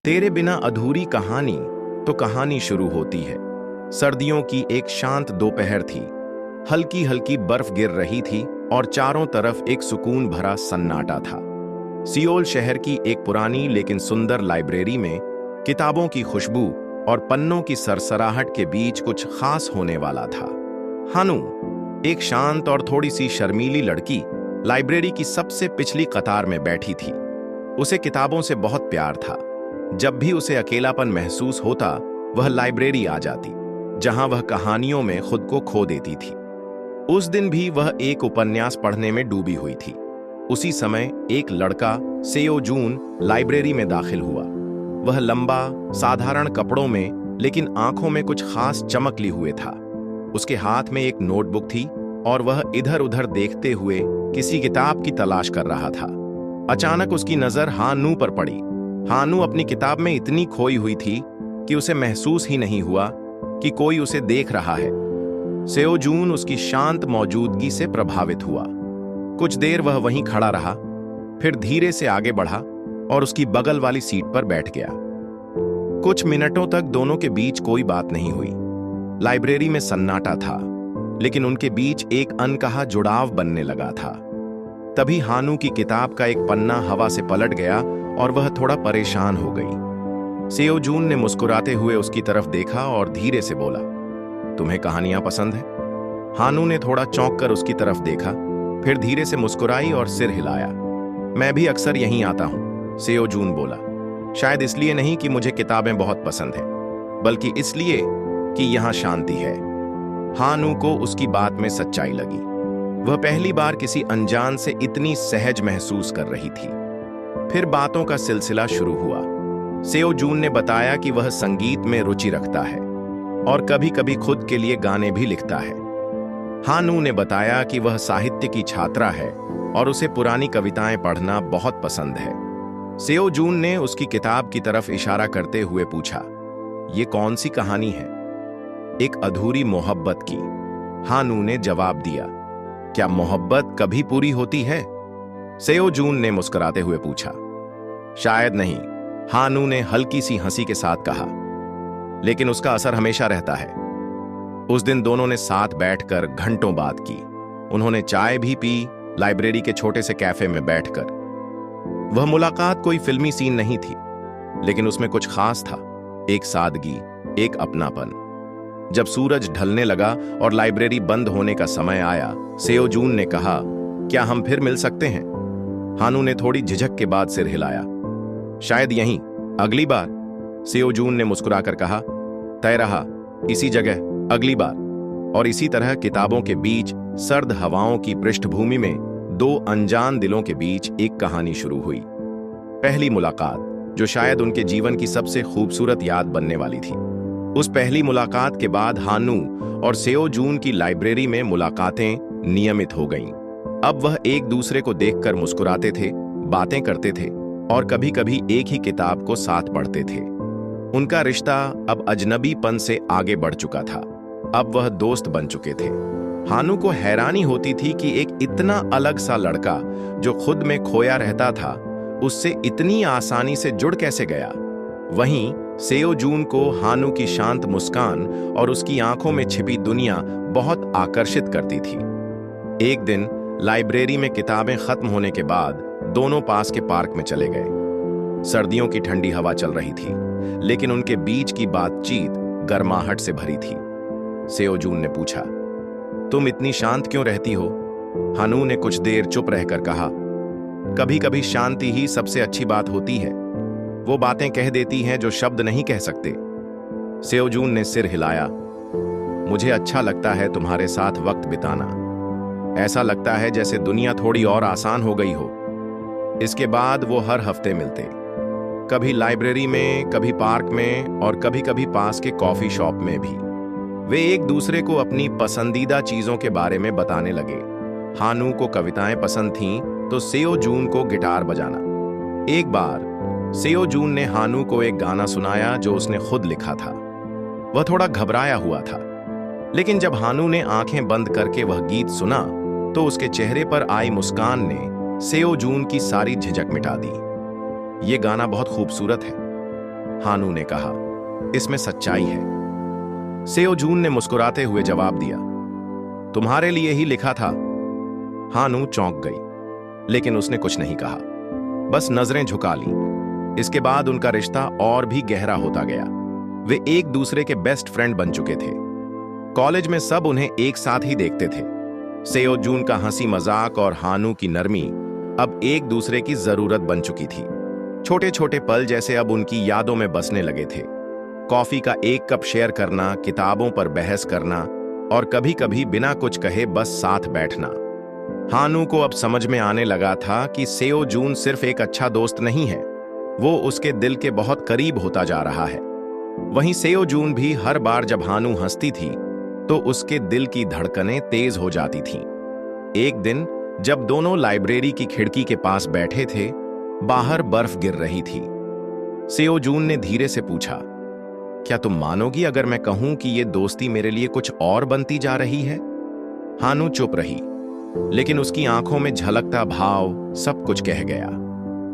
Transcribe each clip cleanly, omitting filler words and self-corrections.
तेरे बिना अधूरी कहानी तो कहानी शुरू होती है। सर्दियों की एक शांत दोपहर थी। हल्की हल्की बर्फ गिर रही थी और चारों तरफ एक सुकून भरा सन्नाटा था। सियोल शहर की एक पुरानी लेकिन सुंदर लाइब्रेरी में किताबों की खुशबू और पन्नों की सरसराहट के बीच कुछ खास होने वाला था। हानू, एक शांत और थोड़ी सी शर्मीली लड़की, लाइब्रेरी की सबसे पिछली कतार में बैठी थी। उसे किताबों से बहुत प्यार था। जब भी उसे अकेलापन महसूस होता, वह लाइब्रेरी आ जाती, जहां वह कहानियों में खुद को खो देती थी। उस दिन भी वह एक उपन्यास पढ़ने में डूबी हुई थी। उसी समय एक लड़का सेओ जून लाइब्रेरी में दाखिल हुआ। वह लंबा, साधारण कपड़ों में लेकिन आंखों में कुछ खास चमक लिए हुए था। उसके हाथ में एक नोटबुक थी और वह इधर उधर देखते हुए किसी किताब की तलाश कर रहा था। अचानक उसकी नजर हानू पर पड़ी। हानू अपनी किताब में इतनी खोई हुई थी कि उसे महसूस ही नहीं हुआ कि कोई उसे देख रहा है। सेओ जून उसकी शांत मौजूदगी से प्रभावित हुआ। कुछ देर वह वहीं खड़ा रहा, फिर धीरे से आगे बढ़ा और उसकी बगल वाली सीट पर बैठ गया। कुछ मिनटों तक दोनों के बीच कोई बात नहीं हुई। लाइब्रेरी में सन्नाटा था, लेकिन उनके बीच एक अनकहा जुड़ाव बनने लगा था। तभी हानू की किताब का एक पन्ना हवा से पलट गया और वह थोड़ा परेशान हो गई। सेओ जून ने मुस्कुराते हुए उसकी तरफ देखा और धीरे से बोला, तुम्हें कहानियां पसंद है? हानू ने थोड़ा चौंक कर उसकी तरफ देखा, फिर धीरे से मुस्कुराई और सिर हिलाया। मैं भी अक्सर यहीं आता हूं, सेओ जून बोला। शायद इसलिए नहीं कि मुझे किताबें बहुत पसंद हैं, बल्कि इसलिए कि यहां शांति है। हानू को उसकी बात में सच्चाई लगी। वह पहली बार किसी अनजान से इतनी सहज महसूस कर रही थी। फिर बातों का सिलसिला शुरू हुआ। सेओ जून ने बताया कि वह संगीत में रुचि रखता है और कभी-कभी खुद के लिए गाने भी लिखता है। हानू ने बताया कि वह साहित्य की छात्रा है और उसे पुरानी कविताएं पढ़ना बहुत पसंद है। सेओ जून ने उसकी किताब की तरफ इशारा करते हुए पूछा, ये कौन सी कहानी है? एक अधूरी मोहब्बत की, हानू ने जवाब दिया। क्या मोहब्बत कभी पूरी होती है? सेओ जून ने मुस्कुराते हुए पूछा। शायद नहीं, हानू ने हल्की सी हंसी के साथ कहा, लेकिन उसका असर हमेशा रहता है। उस दिन दोनों ने साथ बैठकर घंटों बात की। उन्होंने चाय भी पी, लाइब्रेरी के छोटे से कैफे में बैठकर। वह मुलाकात कोई फिल्मी सीन नहीं थी, लेकिन उसमें कुछ खास था, एक सादगी, एक अपनापन। जब सूरज ढलने लगा और लाइब्रेरी बंद होने का समय आया, सेओ जून ने कहा, क्या हम फिर मिल सकते हैं? हानू ने थोड़ी झिझक के बाद सिर हिलाया। शायद यहीं, अगली बार, सेओ जून ने मुस्कुराकर कहा। तय रहा, इसी जगह, अगली बार। और इसी तरह किताबों के बीच, सर्द हवाओं की पृष्ठभूमि में दो अनजान दिलों के बीच एक कहानी शुरू हुई। पहली मुलाकात, जो शायद उनके जीवन की सबसे खूबसूरत याद बनने वाली थी। उस पहली मुलाकात के बाद हानू और सेओ जून की लाइब्रेरी में मुलाकातें नियमित हो गईं। अब वह एक दूसरे को देखकर मुस्कुराते थे, बातें करते थे और कभी-कभी एक ही किताब को साथ पढ़ते थे। उनका रिश्ता अब अजनबीपन से आगे बढ़ चुका था। अब वह दोस्त बन चुके थे। हानू को हैरानी होती थी कि एक इतना अलग सा लड़का, जो खुद में खोया रहता था, उससे इतनी आसानी से जुड़ कैसे गया। वहीं सेओ जून को हानू की शांत मुस्कान और उसकी आंखों में छिपी दुनिया बहुत आकर्षित करती थी। एक दिन लाइब्रेरी में किताबें खत्म होने के बाद दोनों पास के पार्क में चले गए। सर्दियों की ठंडी हवा चल रही थी, लेकिन उनके बीच की बातचीत गर्माहट से भरी थी। सेओ जून ने पूछा, तुम इतनी शांत क्यों रहती हो? हानू ने कुछ देर चुप रहकर कहा, कभी कभी शांति ही सबसे अच्छी बात होती है। वो बातें कह देती हैं जो शब्द नहीं कह सकते। सेओ जून ने सिर हिलाया। मुझे अच्छा लगता है तुम्हारे साथ वक्त बिताना। ऐसा लगता है जैसे दुनिया थोड़ी और आसान हो गई हो। इसके बाद वो हर हफ्ते मिलते, कभी लाइब्रेरी में, कभी पार्क में और कभी कभी पास के कॉफी शॉप में भी। वे एक दूसरे को अपनी पसंदीदा चीजों के बारे में बताने लगे। हानू को कविताएं पसंद थीं, तो सेओ जून को गिटार बजाना। एक बार सेओ जून ने हानू को एक गाना सुनाया जो उसने खुद लिखा था। वह थोड़ा घबराया हुआ था, लेकिन जब हानू ने आंखें बंद करके वह गीत सुना, तो उसके चेहरे पर आई मुस्कान ने सेओ जून की सारी झिझक मिटा दी। ये गाना बहुत खूबसूरत है, हानू ने कहा। इसमें सच्चाई है। सेओ जून ने मुस्कुराते हुए जवाब दिया, तुम्हारे लिए ही लिखा था। हानू चौंक गई, लेकिन उसने कुछ नहीं कहा, बस नजरें झुका ली। इसके बाद उनका रिश्ता और भी गहरा होता गया। वे एक दूसरे के बेस्ट फ्रेंड बन चुके थे। कॉलेज में सब उन्हें एक साथ ही देखते थे। सेओ जून का हंसी मजाक और हानू की नरमी अब एक दूसरे की जरूरत बन चुकी थी। छोटे छोटे पल जैसे अब उनकी यादों में बसने लगे थे। कॉफी का एक कप शेयर करना, किताबों पर बहस करना और कभी कभी बिना कुछ कहे बस साथ बैठना। हानू को अब समझ में आने लगा था कि सेओ जून सिर्फ एक अच्छा दोस्त नहीं है, वो उसके दिल के बहुत करीब होता जा रहा है। वहीं सेओ जून भी हर बार जब हानू हंसती थी तो उसके दिल की धड़कनें तेज हो जाती थीं। एक दिन जब दोनों लाइब्रेरी की खिड़की के पास बैठे थे, बाहर बर्फ गिर रही थी। सेओ जून ने धीरे से पूछा, क्या तुम मानोगी अगर मैं कहूं कि ये दोस्ती मेरे लिए कुछ और बनती जा रही है? हानू चुप रही, लेकिन उसकी आंखों में झलकता भाव सब कुछ कह गया।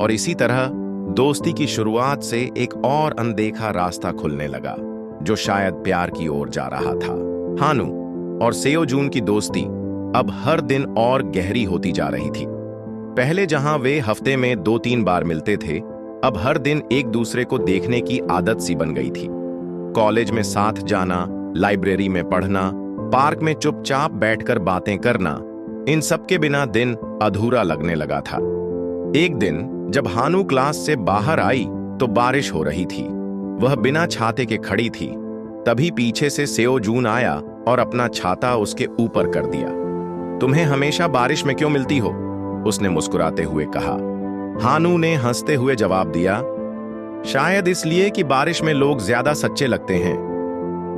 और इसी तरह दोस्ती की शुरुआत से एक और अनदेखा रास्ता खुलने लगा, जो शायद प्यार की ओर जा रहा था। हानू और सेओ जून की दोस्ती अब हर दिन और गहरी होती जा रही थी। पहले जहां वे हफ्ते में 2-3 बार मिलते थे, अब हर दिन एक दूसरे को देखने की आदत सी बन गई थी। कॉलेज में साथ जाना, लाइब्रेरी में पढ़ना, पार्क में चुपचाप बैठकर बातें करना, इन सब के बिना दिन अधूरा लगने लगा था। एक दिन जब हानू क्लास से बाहर आई तो बारिश हो रही थी। वह बिना छाते के खड़ी थी। तभी पीछे से सेओ जून आया और अपना छाता उसके ऊपर कर दिया। तुम्हें हमेशा बारिश में क्यों मिलती हो? उसने मुस्कुराते हुए कहा। हानू ने हंसते हुए जवाब दिया, शायद इसलिए कि बारिश में लोग ज्यादा सच्चे लगते हैं।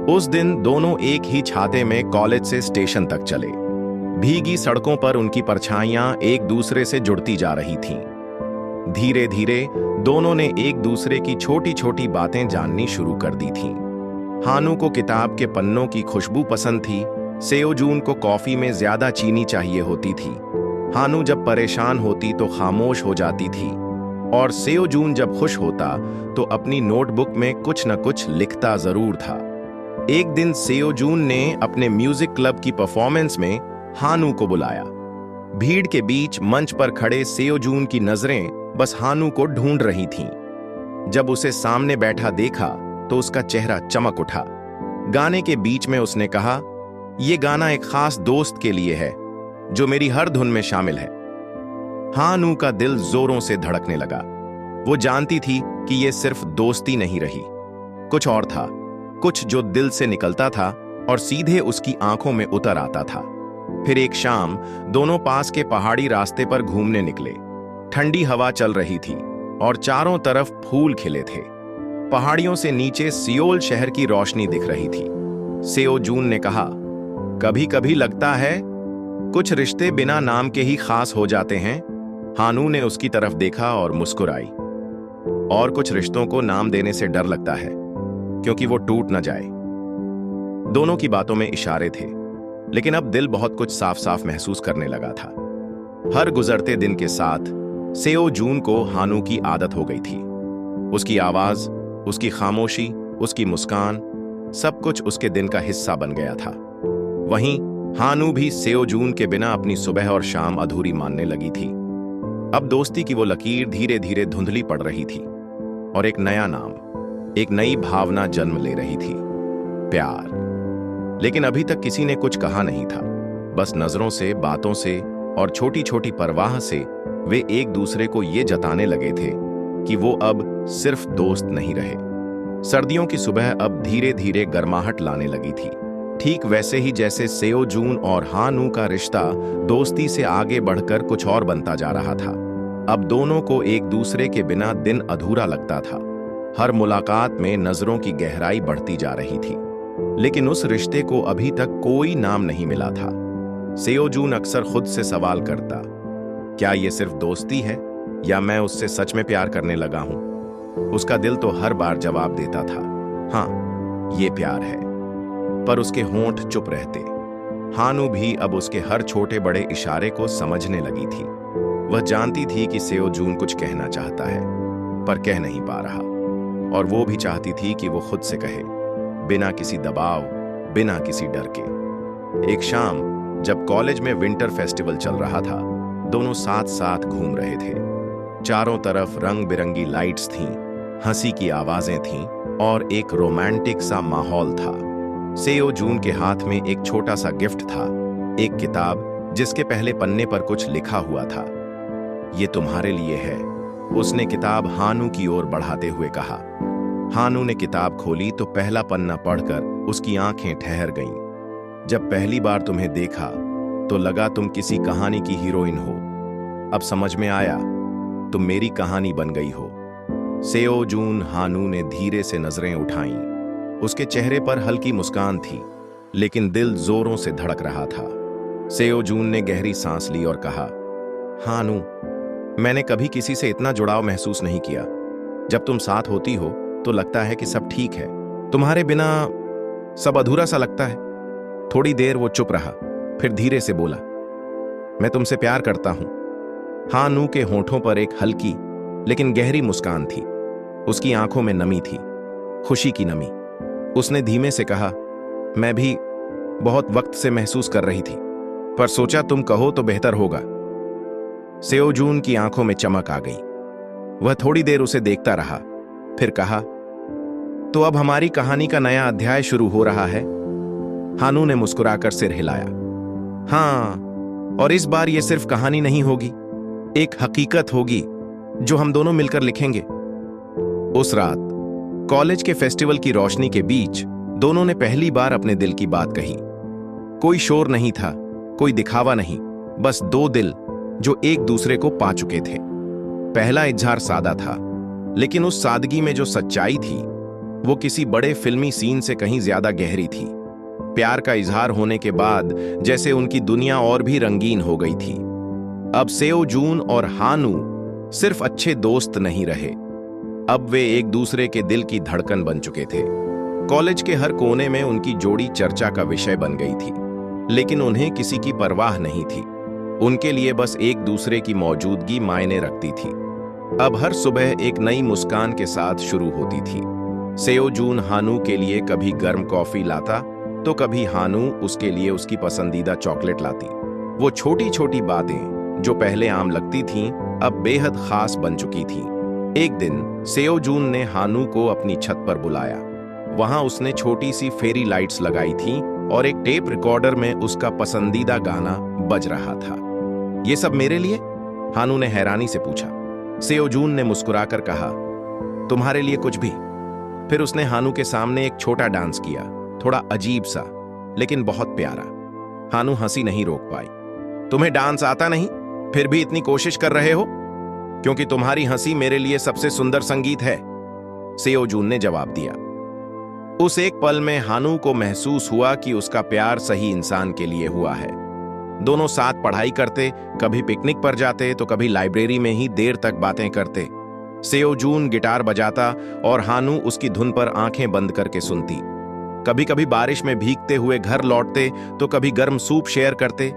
उस दिन दोनों एक ही छाते में कॉलेज से स्टेशन तक चले। भीगी सड़कों पर उनकी परछाइयां एक दूसरे से जुड़ती जा रही थीं। धीरे धीरे दोनों ने एक दूसरे की छोटी छोटी बातें जाननी शुरू कर दी थीं। हानू को किताब के पन्नों की खुशबू पसंद थी। सेओ जून को कॉफी में ज्यादा चीनी चाहिए होती थी। हानू जब परेशान होती तो खामोश हो जाती थी और सेओ जून जब खुश होता तो अपनी नोटबुक में कुछ न कुछ लिखता जरूर था। एक दिन सेओ जून ने अपने म्यूजिक क्लब की परफॉर्मेंस में हानू को बुलाया। भीड़ के बीच मंच पर खड़े सेओ जून की नजरें बस हानू को ढूंढ रही थीं। जब उसे सामने बैठा देखा तो उसका चेहरा चमक उठा। गाने के बीच में उसने कहा, यह गाना एक खास दोस्त के लिए है जो मेरी हर धुन में शामिल है। हानू का दिल जोरों से धड़कने लगा। वो जानती थी कि यह सिर्फ दोस्ती नहीं रही, कुछ और था, कुछ जो दिल से निकलता था और सीधे उसकी आंखों में उतर आता था। फिर एक शाम दोनों पास के पहाड़ी रास्ते पर घूमने निकले। ठंडी हवा चल रही थी और चारों तरफ फूल खिले थे। पहाड़ियों से नीचे सियोल शहर की रोशनी दिख रही थी। सेओ जून ने कहा, कभी कभी लगता है कुछ रिश्ते बिना नाम के ही खास हो जाते हैं। हानू ने उसकी तरफ देखा और मुस्कुराई। और कुछ रिश्तों को नाम देने से डर लगता है क्योंकि वो टूट न जाए। दोनों की बातों में इशारे थे, लेकिन अब दिल बहुत कुछ साफ साफ महसूस करने लगा था। हर गुजरते दिन के साथ सेओ जून को हानू की आदत हो गई थी। उसकी आवाज, उसकी खामोशी, उसकी मुस्कान, सब कुछ उसके दिन का हिस्सा बन गया था। वहीं हानू भी सेओ जून के बिना अपनी सुबह और शाम अधूरी मानने लगी थी। अब दोस्ती की वो लकीर धीरे धीरे धुंधली पड़ रही थी और एक नया नाम, एक नई भावना जन्म ले रही थी, प्यार। लेकिन अभी तक किसी ने कुछ कहा नहीं था। बस नजरों से, बातों से और छोटी छोटी परवाह से वे एक दूसरे को ये जताने लगे थे कि वो अब सिर्फ दोस्त नहीं रहे। सर्दियों की सुबह अब धीरे धीरे गर्माहट लाने लगी थी, ठीक वैसे ही जैसे सेओ जून और हानू का रिश्ता दोस्ती से आगे बढ़कर कुछ और बनता जा रहा था। अब दोनों को एक दूसरे के बिना दिन अधूरा लगता था। हर मुलाकात में नजरों की गहराई बढ़ती जा रही थी, लेकिन उस रिश्ते को अभी तक कोई नाम नहीं मिला था। सेओ जून अक्सर खुद से सवाल करता, क्या ये सिर्फ दोस्ती है या मैं उससे सच में प्यार करने लगा हूं? उसका दिल तो हर बार जवाब देता था, हाँ, ये प्यार है, पर उसके होंठ चुप रहते। हानू भी अब उसके हर छोटे बड़े इशारे को समझने लगी थी। वह जानती थी कि सेओ जून कुछ कहना चाहता है, पर कह नहीं पा रहा। और वो भी चाहती थी कि वो खुद से कहे, बिना किसी दबाव, बिना किसी डर के। एक शाम जब कॉलेज में विंटर फेस्टिवल चल रहा था, दोनों साथ साथ घूम रहे थे। चारों तरफ रंग बिरंगी लाइट्स थीं, हंसी की आवाजें थीं और एक रोमांटिक सा माहौल था। सेओ जून के हाथ में एक छोटा सा गिफ्ट था, एक किताब जिसके पहले पन्ने पर कुछ लिखा हुआ था। ये तुम्हारे लिए है, उसने किताब हानू की ओर बढ़ाते हुए कहा। हानू ने किताब खोली तो पहला पन्ना पढ़कर उसकी आंखें ठहर गईं। जब पहली बार तुम्हें देखा तो लगा तुम किसी कहानी की हीरोइन हो। अब समझ में आया, तुम मेरी कहानी बन गई हो। सेओ जून हानू ने धीरे से नजरें उठाईं। उसके चेहरे पर हल्की मुस्कान थी, लेकिन दिल जोरों से धड़क रहा था। सेओ जून ने गहरी सांस ली और कहा, हानू, मैंने कभी किसी से इतना जुड़ाव महसूस नहीं किया। जब तुम साथ होती हो तो लगता है कि सब ठीक है, तुम्हारे बिना सब अधूरा सा लगता है। थोड़ी देर वो चुप रहा, फिर धीरे से बोला, मैं तुमसे प्यार करता हूं। हानू के होठों पर एक हल्की लेकिन गहरी मुस्कान थी। उसकी आंखों में नमी थी, खुशी की नमी। उसने धीमे से कहा, मैं भी बहुत वक्त से महसूस कर रही थी, पर सोचा तुम कहो तो बेहतर होगा। सेओ जून की आंखों में चमक आ गई। वह थोड़ी देर उसे देखता रहा, फिर कहा, तो अब हमारी कहानी का नया अध्याय शुरू हो रहा है। हानू ने मुस्कुराकर सिर हिलाया। हाँ, और इस बार यह सिर्फ कहानी नहीं होगी, एक हकीकत होगी जो हम दोनों मिलकर लिखेंगे। उस रात कॉलेज के फेस्टिवल की रोशनी के बीच दोनों ने पहली बार अपने दिल की बात कही। कोई शोर नहीं था, कोई दिखावा नहीं, बस दो दिल जो एक दूसरे को पा चुके थे। पहला इजहार सादा था, लेकिन उस सादगी में जो सच्चाई थी वो किसी बड़े फिल्मी सीन से कहीं ज्यादा गहरी थी। प्यार का इजहार होने के बाद जैसे उनकी दुनिया और भी रंगीन हो गई थी। अब सेओ जून और हानू सिर्फ अच्छे दोस्त नहीं रहे, अब वे एक दूसरे के दिल की धड़कन बन चुके थे। कॉलेज के हर कोने में उनकी जोड़ी चर्चा का विषय बन गई थी, लेकिन उन्हें किसी की परवाह नहीं थी। उनके लिए बस एक दूसरे की मौजूदगी मायने रखती थी। अब हर सुबह एक नई मुस्कान के साथ शुरू होती थी। सेओ जून हानू के लिए कभी गर्म कॉफी लाता तो कभी हानू उसके लिए उसकी पसंदीदा चॉकलेट लाती। वो छोटी छोटी बातें जो पहले आम लगती थीं, अब बेहद खास बन चुकी थीं। एक दिन सेओ जून ने हानू को अपनी छत पर बुलाया। वहां उसने छोटी सी फेरी लाइट्स लगाई थीं और एक टेप रिकॉर्डर में उसका पसंदीदा गाना बज रहा था। ये सब मेरे लिए? हानू ने हैरानी से पूछा। सेओ जून ने मुस्कुराकर कहा, तुम्हारे लिए कुछ भी। फिर उसने हानू के सामने एक छोटा डांस किया, थोड़ा अजीब सा लेकिन बहुत प्यारा। हानू हंसी नहीं रोक पाई। तुम्हें डांस आता नहीं, फिर भी इतनी कोशिश कर रहे हो? क्योंकि तुम्हारी हंसी मेरे लिए सबसे सुंदर संगीत है, सेओ जून ने जवाब दिया। उस एक पल में हानू को महसूस हुआ कि उसका प्यार सही इंसान के लिए हुआ है। दोनों साथ पढ़ाई करते, कभी पिकनिक पर जाते तो कभी लाइब्रेरी में ही देर तक बातें करते। सेओ जून गिटार बजाता और हानू उसकी धुन पर आंखें बंद करके सुनती। कभी कभी बारिश में भीगते हुए घर लौटते तो कभी गर्म सूप शेयर करते।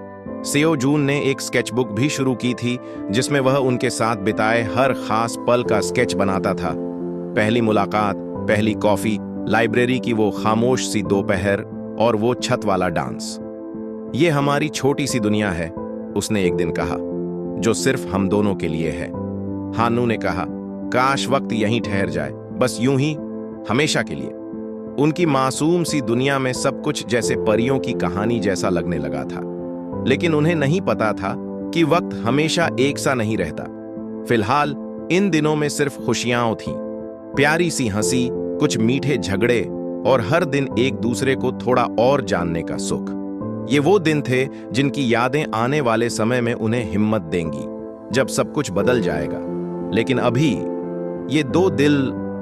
सेओ जून ने एक स्केचबुक भी शुरू की थी, जिसमें वह उनके साथ बिताए हर खास पल का स्केच बनाता था। पहली मुलाकात, पहली कॉफी, लाइब्रेरी की वो खामोश सी दोपहर और वो छत वाला डांस। ये हमारी छोटी सी दुनिया है, उसने एक दिन कहा, जो सिर्फ हम दोनों के लिए है। हानू ने कहा, काश वक्त यहीं ठहर जाए, बस यूं ही, हमेशा के लिए। उनकी मासूम सी दुनिया में सब कुछ जैसे परियों की कहानी जैसा लगने लगा था। लेकिन उन्हें नहीं पता था कि वक्त हमेशा एक सा नहीं रहता। फिलहाल इन दिनों में सिर्फ खुशियां थीं, प्यारी सी हंसी, कुछ मीठे झगड़े और हर दिन एक दूसरे को थोड़ा और जानने का सुख। ये वो दिन थे जिनकी यादें आने वाले समय में उन्हें हिम्मत देंगी, जब सब कुछ बदल जाएगा। लेकिन अभी ये दो दिल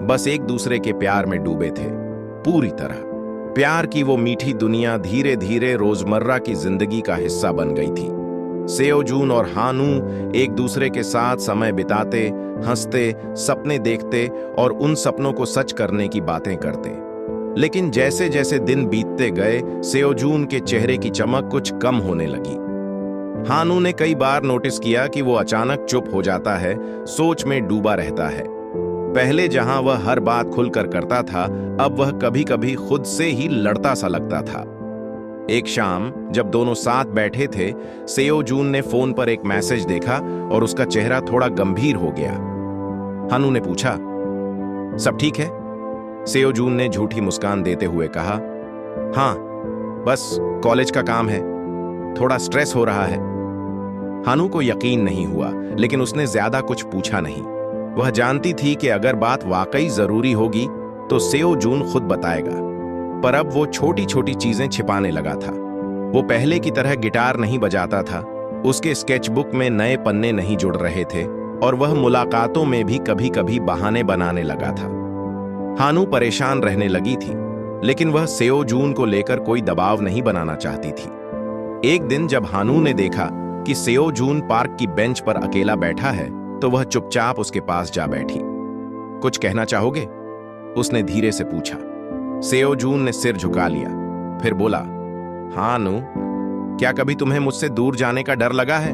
बस एक दूसरे के प्यार में डूबे थे, पूरी तरह। प्यार की वो मीठी दुनिया धीरे धीरे रोजमर्रा की जिंदगी का हिस्सा बन गई थी। सेओ जून और हानू एक दूसरे के साथ समय बिताते, हंसते, सपने देखते और उन सपनों को सच करने की बातें करते। लेकिन जैसे जैसे दिन बीतते गए, सेओ जून के चेहरे की चमक कुछ कम होने लगी। हानू ने कई बार नोटिस किया कि वो अचानक चुप हो जाता है, सोच में डूबा रहता है। पहले जहां वह हर बात खुलकर करता था, अब वह कभी कभी खुद से ही लड़ता सा लगता था। एक शाम जब दोनों साथ बैठे थे, सेओ जून ने फोन पर एक मैसेज देखा और उसका चेहरा थोड़ा गंभीर हो गया। हानू ने पूछा, सब ठीक है? सेओ जून ने झूठी मुस्कान देते हुए कहा, हाँ, बस कॉलेज का काम है, थोड़ा स्ट्रेस हो रहा है। हानू को यकीन नहीं हुआ, लेकिन उसने ज्यादा कुछ पूछा नहीं। वह जानती थी कि अगर बात वाकई जरूरी होगी तो सेओ जून खुद बताएगा। पर अब वो छोटी छोटी चीजें छिपाने लगा था। वो पहले की तरह गिटार नहीं बजाता था, उसके स्केचबुक में नए पन्ने नहीं जुड़ रहे थे और वह मुलाकातों में भी कभी कभी बहाने बनाने लगा था। हानू परेशान रहने लगी थी, लेकिन वह सेओ जून को लेकर कोई दबाव नहीं बनाना चाहती थी। एक दिन जब हानू ने देखा कि सेओ जून पार्क की बेंच पर अकेला बैठा है, तो वह चुपचाप उसके पास जा बैठी। कुछ कहना चाहोगे? उसने धीरे से पूछा। सेओ जून ने सिर झुका लिया, फिर बोला, हानू, क्या कभी तुम्हें मुझसे दूर जाने का डर लगा है?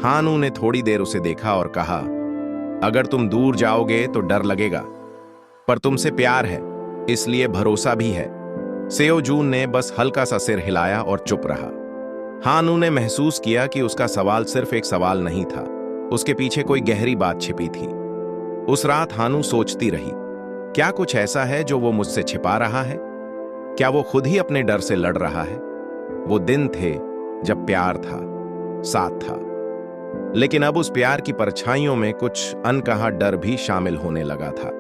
हानू ने थोड़ी देर उसे देखा और कहा, अगर तुम दूर जाओगे तो डर लगेगा, पर तुमसे प्यार है, इसलिए भरोसा भी है। सेओ जून ने बस हल्का सा सिर हिलाया और चुप रहा। हानू ने महसूस किया कि उसका सवाल सिर्फ एक सवाल नहीं था, उसके पीछे कोई गहरी बात छिपी थी। उस रात हानू सोचती रही, क्या कुछ ऐसा है जो वो मुझसे छिपा रहा है? क्या वो खुद ही अपने डर से लड़ रहा है? वो दिन थे जब प्यार था, साथ था, लेकिन अब उस प्यार की परछाइयों में कुछ अनकहा डर भी शामिल होने लगा था।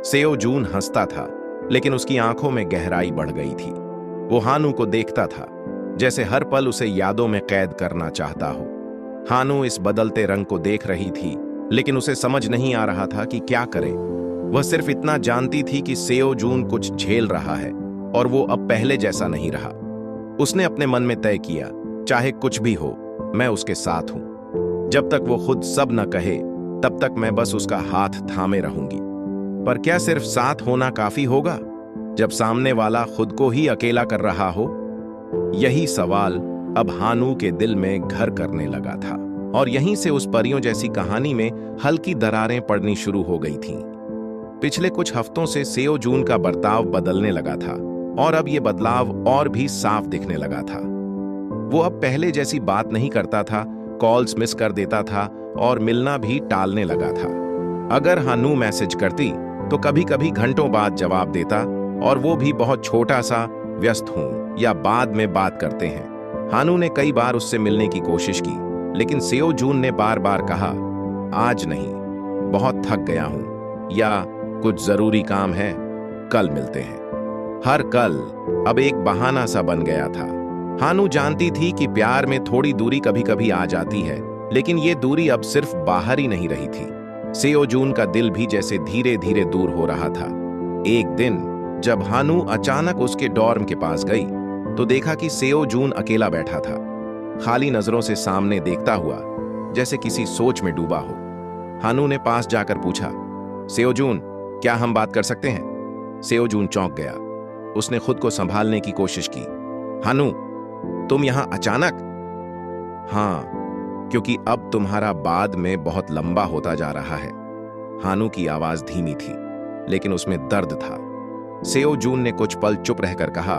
सेओ जून हंसता था, लेकिन उसकी आंखों में गहराई बढ़ गई थी। वो हानू को देखता था, जैसे हर पल उसे यादों में कैद करना चाहता हो। हानू इस बदलते रंग को देख रही थी, लेकिन उसे समझ नहीं आ रहा था कि क्या करे। वह सिर्फ इतना जानती थी कि सेओ जून कुछ झेल रहा है और वो अब पहले जैसा नहीं रहा। उसने अपने मन में तय किया, चाहे कुछ भी हो, मैं उसके साथ हूं। जब तक वो खुद सब न कहे, तब तक मैं बस उसका हाथ थामे रहूंगी। पर क्या सिर्फ साथ होना काफी होगा, जब सामने वाला खुद को ही अकेला कर रहा हो? यही सवाल अब हानू के दिल में घर करने लगा था, और यहीं से उस परियों जैसी कहानी में हल्की दरारें पड़नी शुरू हो गई थीं। पिछले कुछ हफ्तों से सेओ जून का बर्ताव बदलने लगा था, और अब यह बदलाव और भी साफ दिखने लगा था। वो अब पहले जैसी बात नहीं करता था, कॉल्स मिस कर देता था और मिलना भी टालने लगा था। अगर हानू मैसेज करती तो कभी कभी घंटों बाद जवाब देता, और वो भी बहुत छोटा सा, व्यस्त हूं या बाद में बात करते हैं। हानू ने कई बार उससे मिलने की कोशिश की, लेकिन सेओ जून ने बार बार कहा, आज नहीं, बहुत थक गया हूं, या कुछ जरूरी काम है, कल मिलते हैं। हर कल अब एक बहाना सा बन गया था। हानू जानती थी कि प्यार में थोड़ी दूरी कभी कभी आ जाती है, लेकिन ये दूरी अब सिर्फ बाहर ही नहीं रही थी। सेओ जून का दिल भी जैसे धीरे धीरे दूर हो रहा था। एक दिन जब हानू अचानक उसके डॉर्म के पास गई, तो देखा कि सेओ जून अकेला बैठा था, खाली नजरों से सामने देखता हुआ, जैसे किसी सोच में डूबा हो। हानू ने पास जाकर पूछा, सेओ जून, क्या हम बात कर सकते हैं? सेओ जून चौंक गया। उसने खुद को संभालने की कोशिश की। हानू, तुम यहां अचानक? हाँ, क्योंकि अब तुम्हारा बाद में बहुत लंबा होता जा रहा है। हानू की आवाज धीमी थी, लेकिन उसमें दर्द था। सेओ जून ने कुछ पल चुप रहकर कहा,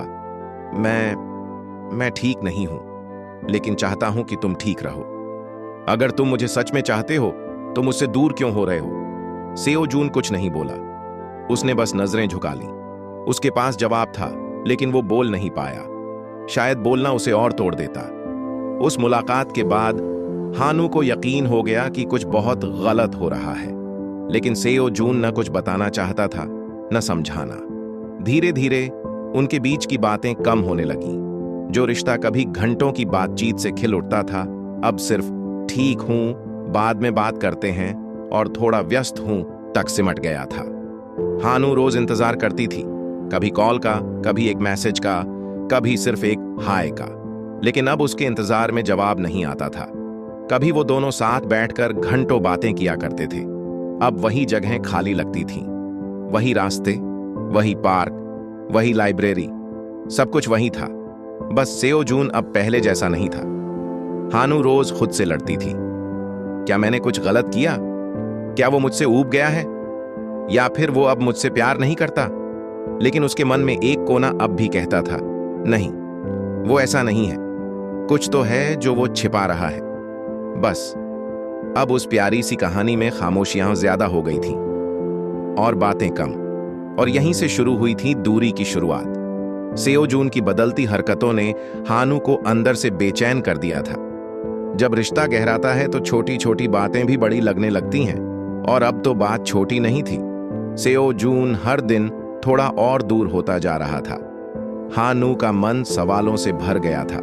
मैं ठीक नहीं हूं, लेकिन चाहता हूं कि तुम ठीक रहो। अगर तुम मुझे सच में चाहते हो तो मुझसे दूर क्यों हो रहे हो? सेओ जून कुछ नहीं बोला, उसने बस नजरें झुका ली। उसके पास जवाब था, लेकिन वो बोल नहीं पाया। शायद बोलना उसे और तोड़ देता। उस मुलाकात के बाद हानू को यकीन हो गया कि कुछ बहुत गलत हो रहा है, लेकिन सेओ जून न कुछ बताना चाहता था, न समझाना। धीरे धीरे उनके बीच की बातें कम होने लगीं। जो रिश्ता कभी घंटों की बातचीत से खिल उठता था, अब सिर्फ ठीक हूं, बाद में बात करते हैं और थोड़ा व्यस्त हूं तक सिमट गया था। हानू रोज इंतजार करती थी, कभी कॉल का, कभी एक मैसेज का, कभी सिर्फ एक हाय का, लेकिन अब उसके इंतजार में जवाब नहीं आता था। कभी वो दोनों साथ बैठकर घंटों बातें किया करते थे। अब वही जगहें खाली लगती थीं, वही रास्ते, वही पार्क, वही लाइब्रेरी, सब कुछ वही था। बस सेओ जून अब पहले जैसा नहीं था। हानू रोज खुद से लड़ती थी, क्या मैंने कुछ गलत किया? क्या वो मुझसे ऊब गया है? या फिर वो अब मुझसे प्यार नहीं करता? लेकिन उसके मन में एक कोना अब भी कहता था, नहीं, वो ऐसा नहीं है। कुछ तो है जो वो छिपा रहा है। बस अब उस प्यारी सी कहानी में खामोशियां ज्यादा हो गई थीं और बातें कम, और यहीं से शुरू हुई थी दूरी की शुरुआत। सेओ जून की बदलती हरकतों ने हानू को अंदर से बेचैन कर दिया था। जब रिश्ता गहराता है तो छोटी छोटी बातें भी बड़ी लगने लगती हैं, और अब तो बात छोटी नहीं थी। सेओ जून हर दिन थोड़ा और दूर होता जा रहा था। हानू का मन सवालों से भर गया था।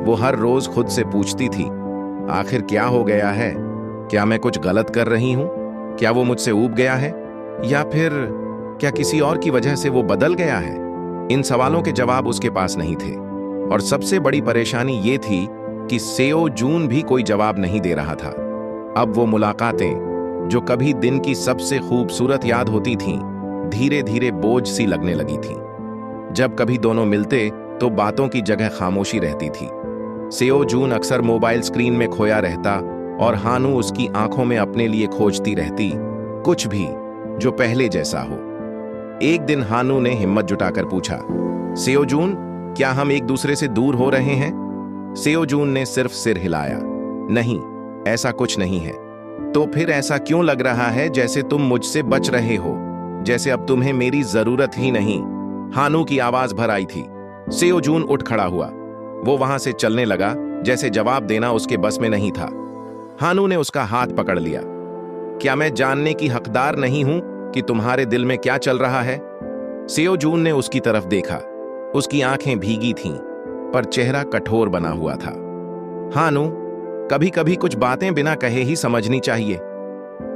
वो हर रोज खुद से पूछती थी, आखिर क्या हो गया है? क्या मैं कुछ गलत कर रही हूं? क्या वो मुझसे ऊब गया है? या फिर क्या किसी और की वजह से वो बदल गया है? इन सवालों के जवाब उसके पास नहीं थे, और सबसे बड़ी परेशानी ये थी कि सेओ जून भी कोई जवाब नहीं दे रहा था। अब वो मुलाकातें, जो कभी दिन की सबसे खूबसूरत याद होती थीं, धीरे धीरे बोझ सी लगने लगी थीं। जब कभी दोनों मिलते तो बातों की जगह खामोशी रहती थी। सेओ जून अक्सर मोबाइल स्क्रीन में खोया रहता, और हानू उसकी आंखों में अपने लिए खोजती रहती, कुछ भी जो पहले जैसा हो। एक दिन हानू ने हिम्मत जुटाकर पूछा, सेओ जून, क्या हम एक दूसरे से दूर हो रहे हैं? सेओ जून ने सिर्फ सिर हिलाया, नहीं, ऐसा कुछ नहीं है। तो फिर ऐसा क्यों लग रहा है जैसे तुम मुझसे बच रहे हो, जैसे अब तुम्हें मेरी जरूरत ही नहीं? हानू की आवाज भर आई थी। सेओ जून उठ खड़ा हुआ। वो वहां से चलने लगा, जैसे जवाब देना उसके बस में नहीं था। हानू ने उसका हाथ पकड़ लिया। क्या मैं जानने की हकदार नहीं हूं कि तुम्हारे दिल में क्या चल रहा है? सेओ जून ने उसकी तरफ देखा। उसकी आंखें भीगी थीं, पर चेहरा कठोर बना हुआ था। हानू, कभी कभी कुछ बातें बिना कहे ही समझनी चाहिए।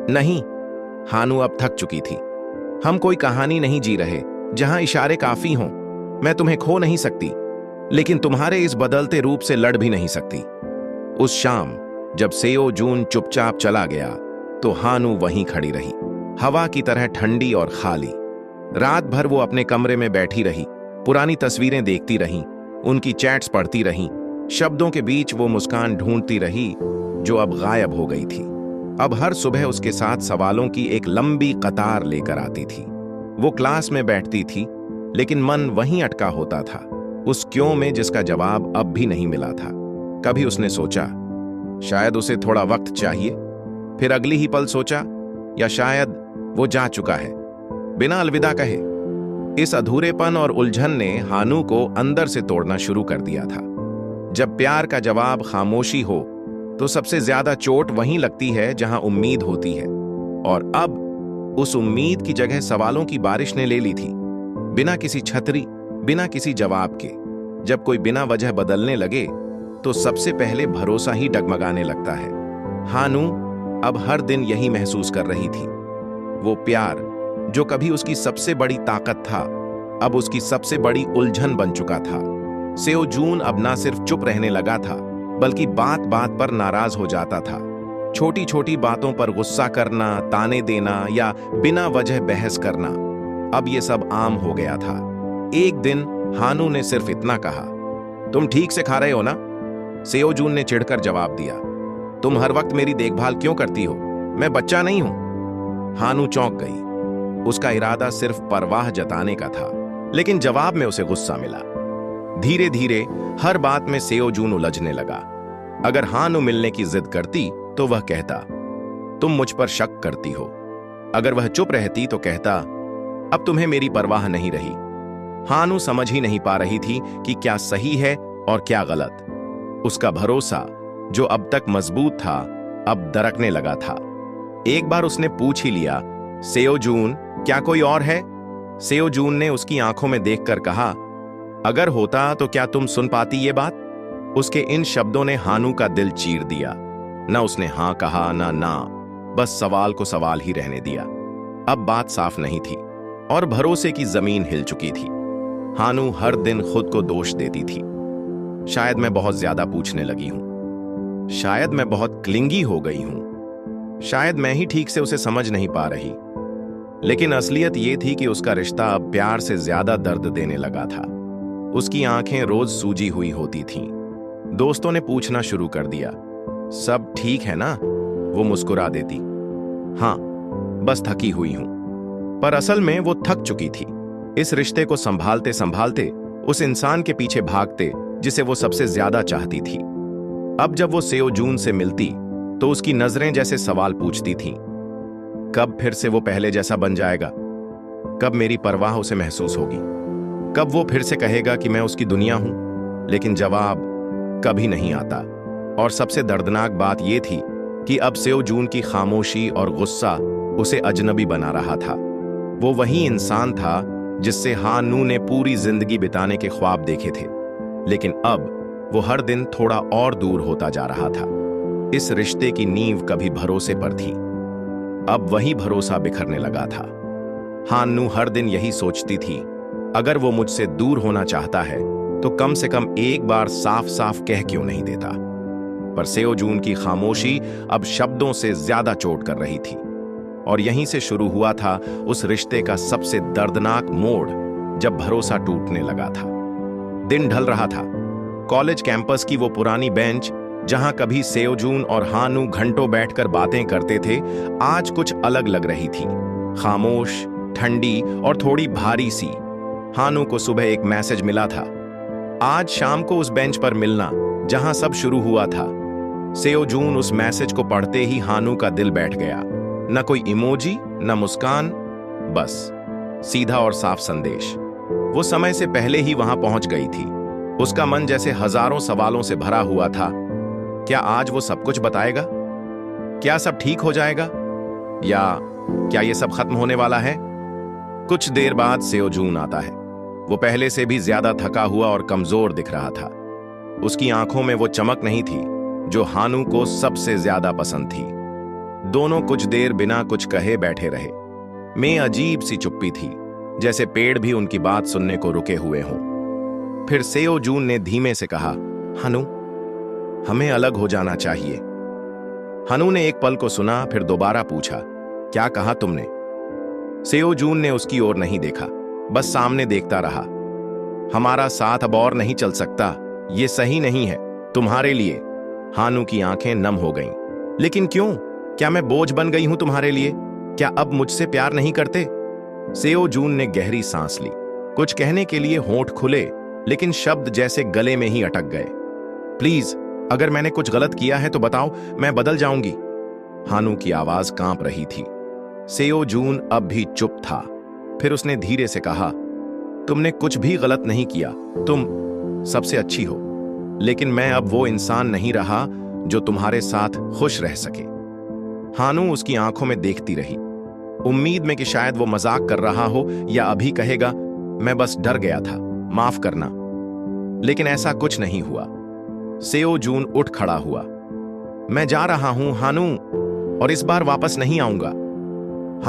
नहीं, हानू अब थक चुकी थी। हम कोई कहानी नहीं जी रहे जहां इशारे काफी हों। मैं तुम्हें खो नहीं सकती, लेकिन तुम्हारे इस बदलते रूप से लड़ भी नहीं सकती। उस शाम जब सेओ जून चुपचाप चला गया तो हानू वहीं खड़ी रही, हवा की तरह ठंडी और खाली। रात भर वो अपने कमरे में बैठी रही, पुरानी तस्वीरें देखती रही, उनकी चैट्स पढ़ती रही। शब्दों के बीच वो मुस्कान ढूंढती रही जो अब गायब हो गई थी। अब हर सुबह उसके साथ सवालों की एक लंबी कतार लेकर आती थी। वो क्लास में बैठती थी, लेकिन मन वहीं अटका होता था, उस क्यों में जिसका जवाब अब भी नहीं मिला था। कभी उसने सोचा, शायद उसे थोड़ा वक्त चाहिए। फिर अगली ही पल सोचा, या शायद वो जा चुका है बिना अलविदा कहे। इस अधूरेपन और उलझन ने हानू को अंदर से तोड़ना शुरू कर दिया था। जब प्यार का जवाब खामोशी हो तो सबसे ज्यादा चोट वहीं लगती है जहां उम्मीद होती है, और अब उस उम्मीद की जगह सवालों की बारिश ने ले ली थी, बिना किसी छतरी, बिना किसी जवाब के। जब कोई बिना वजह बदलने लगे तो सबसे पहले भरोसा ही डगमगाने लगता है। हानू अब हर दिन यही महसूस कर रही थी। वो प्यार जो कभी उसकी सबसे बड़ी ताकत था, अब उसकी सबसे बड़ी उलझन बन चुका था। सेओ जून अब ना सिर्फ चुप रहने लगा था, बल्कि बात बात पर नाराज हो जाता था। छोटी छोटी बातों पर गुस्सा करना, ताने देना या बिना वजह बहस करना, अब ये सब आम हो गया था। एक दिन हानू ने सिर्फ इतना कहा, तुम ठीक से खा रहे हो ना? सेओ जून ने चिढ़कर जवाब दिया, तुम हर वक्त मेरी देखभाल क्यों करती हो? मैं बच्चा नहीं हूं। हानू चौंक गई। उसका इरादा सिर्फ परवाह जताने का था, लेकिन जवाब में उसे गुस्सा मिला। धीरे धीरे हर बात में सेओ जून उलझने लगा। अगर हानू मिलने की जिद करती तो वह कहता, तुम मुझ पर शक करती हो। अगर वह चुप रहती तो कहता, अब तुम्हें मेरी परवाह नहीं रही। हानू समझ ही नहीं पा रही थी कि क्या सही है और क्या गलत। उसका भरोसा जो अब तक मजबूत था, अब दरकने लगा था। एक बार उसने पूछ ही लिया, सेओ जून, क्या कोई और है? सेओ जून ने उसकी आंखों में देखकर कहा, अगर होता तो क्या तुम सुन पाती ये बात? उसके इन शब्दों ने हानू का दिल चीर दिया। न उसने हां कहा ना, बस सवाल को सवाल ही रहने दिया। अब बात साफ नहीं थी और भरोसे की जमीन हिल चुकी थी। हानू हर दिन खुद को दोष देती थी। शायद मैं बहुत ज्यादा पूछने लगी हूं, शायद मैं बहुत क्लिंगी हो गई हूं, शायद मैं ही ठीक से उसे समझ नहीं पा रही। लेकिन असलियत यह थी कि उसका रिश्ता अब प्यार से ज्यादा दर्द देने लगा था। उसकी आंखें रोज सूजी हुई होती थीं। दोस्तों ने पूछना शुरू कर दिया, सब ठीक है ना? वो मुस्कुरा देती, हाँ, बस थकी हुई हूं। पर असल में वो थक चुकी थी, इस रिश्ते को संभालते संभालते, उस इंसान के पीछे भागते जिसे वो सबसे ज्यादा चाहती थी। अब जब वो सेओ जून से मिलती तो उसकी नजरें जैसे सवाल पूछती थीं। कब फिर से वो पहले जैसा बन जाएगा? कब मेरी परवाह उसे महसूस होगी? कब वो फिर से कहेगा कि मैं उसकी दुनिया हूं? लेकिन जवाब कभी नहीं आता। और सबसे दर्दनाक बात यह थी कि अब सेओ जून की खामोशी और गुस्सा उसे अजनबी बना रहा था। वो वही इंसान था जिससे हानू ने पूरी जिंदगी बिताने के ख्वाब देखे थे, लेकिन अब वो हर दिन थोड़ा और दूर होता जा रहा था। इस रिश्ते की नींव कभी भरोसे पर थी, अब वही भरोसा बिखरने लगा था। हानू हर दिन यही सोचती थी, अगर वो मुझसे दूर होना चाहता है तो कम से कम एक बार साफ साफ कह क्यों नहीं देता। पर सेओ जून की खामोशी अब शब्दों से ज्यादा चोट कर रही थी। और यहीं से शुरू हुआ था उस रिश्ते का सबसे दर्दनाक मोड़, जब भरोसा टूटने लगा था। दिन ढल रहा था। कॉलेज कैंपस की वो पुरानी बेंच जहां कभी सेओ जून और हानू घंटों बैठकर बातें करते थे, आज कुछ अलग लग रही थी। खामोश, ठंडी और थोड़ी भारी सी। हानू को सुबह एक मैसेज मिला था, आज शाम को उस बेंच पर मिलना जहां सब शुरू हुआ था। सेओ जून उस मैसेज को पढ़ते ही हानू का दिल बैठ गया। न कोई इमोजी, न मुस्कान, बस सीधा और साफ संदेश। वो समय से पहले ही वहां पहुंच गई थी। उसका मन जैसे हजारों सवालों से भरा हुआ था। क्या आज वो सब कुछ बताएगा? क्या सब ठीक हो जाएगा? या क्या ये सब खत्म होने वाला है? कुछ देर बाद सेओ जून आता है। वो पहले से भी ज्यादा थका हुआ और कमजोर दिख रहा था। उसकी आंखों में वो चमक नहीं थी जो हानू को सबसे ज्यादा पसंद थी। दोनों कुछ देर बिना कुछ कहे बैठे रहे। में अजीब सी चुप्पी थी, जैसे पेड़ भी उनकी बात सुनने को रुके हुए हों। फिर सेओ जून ने धीमे से कहा, हानू, हमें अलग हो जाना चाहिए। हानू ने एक पल को सुना, फिर दोबारा पूछा, क्या कहा तुमने? सेओ जून ने उसकी ओर नहीं देखा, बस सामने देखता रहा। हमारा साथ अब और नहीं चल सकता, ये सही नहीं है तुम्हारे लिए। हानू की आंखें नम हो गईं। लेकिन क्यों? क्या मैं बोझ बन गई हूं तुम्हारे लिए? क्या अब मुझसे प्यार नहीं करते? सेओ जून ने गहरी सांस ली। कुछ कहने के लिए होंठ खुले, लेकिन शब्द जैसे गले में ही अटक गए। प्लीज, अगर मैंने कुछ गलत किया है तो बताओ, मैं बदल जाऊंगी। हानू की आवाज कांप रही थी। सेओ जून अब भी चुप था। फिर उसने धीरे से कहा, तुमने कुछ भी गलत नहीं किया, तुम सबसे अच्छी हो। लेकिन मैं अब वो इंसान नहीं रहा जो तुम्हारे साथ खुश रह सके। हानू उसकी आंखों में देखती रही, उम्मीद में कि शायद वो मजाक कर रहा हो या अभी कहेगा, मैं बस डर गया था, माफ करना। लेकिन ऐसा कुछ नहीं हुआ। सेओ जून उठ खड़ा हुआ। मैं जा रहा हूं हानू, और इस बार वापस नहीं आऊंगा।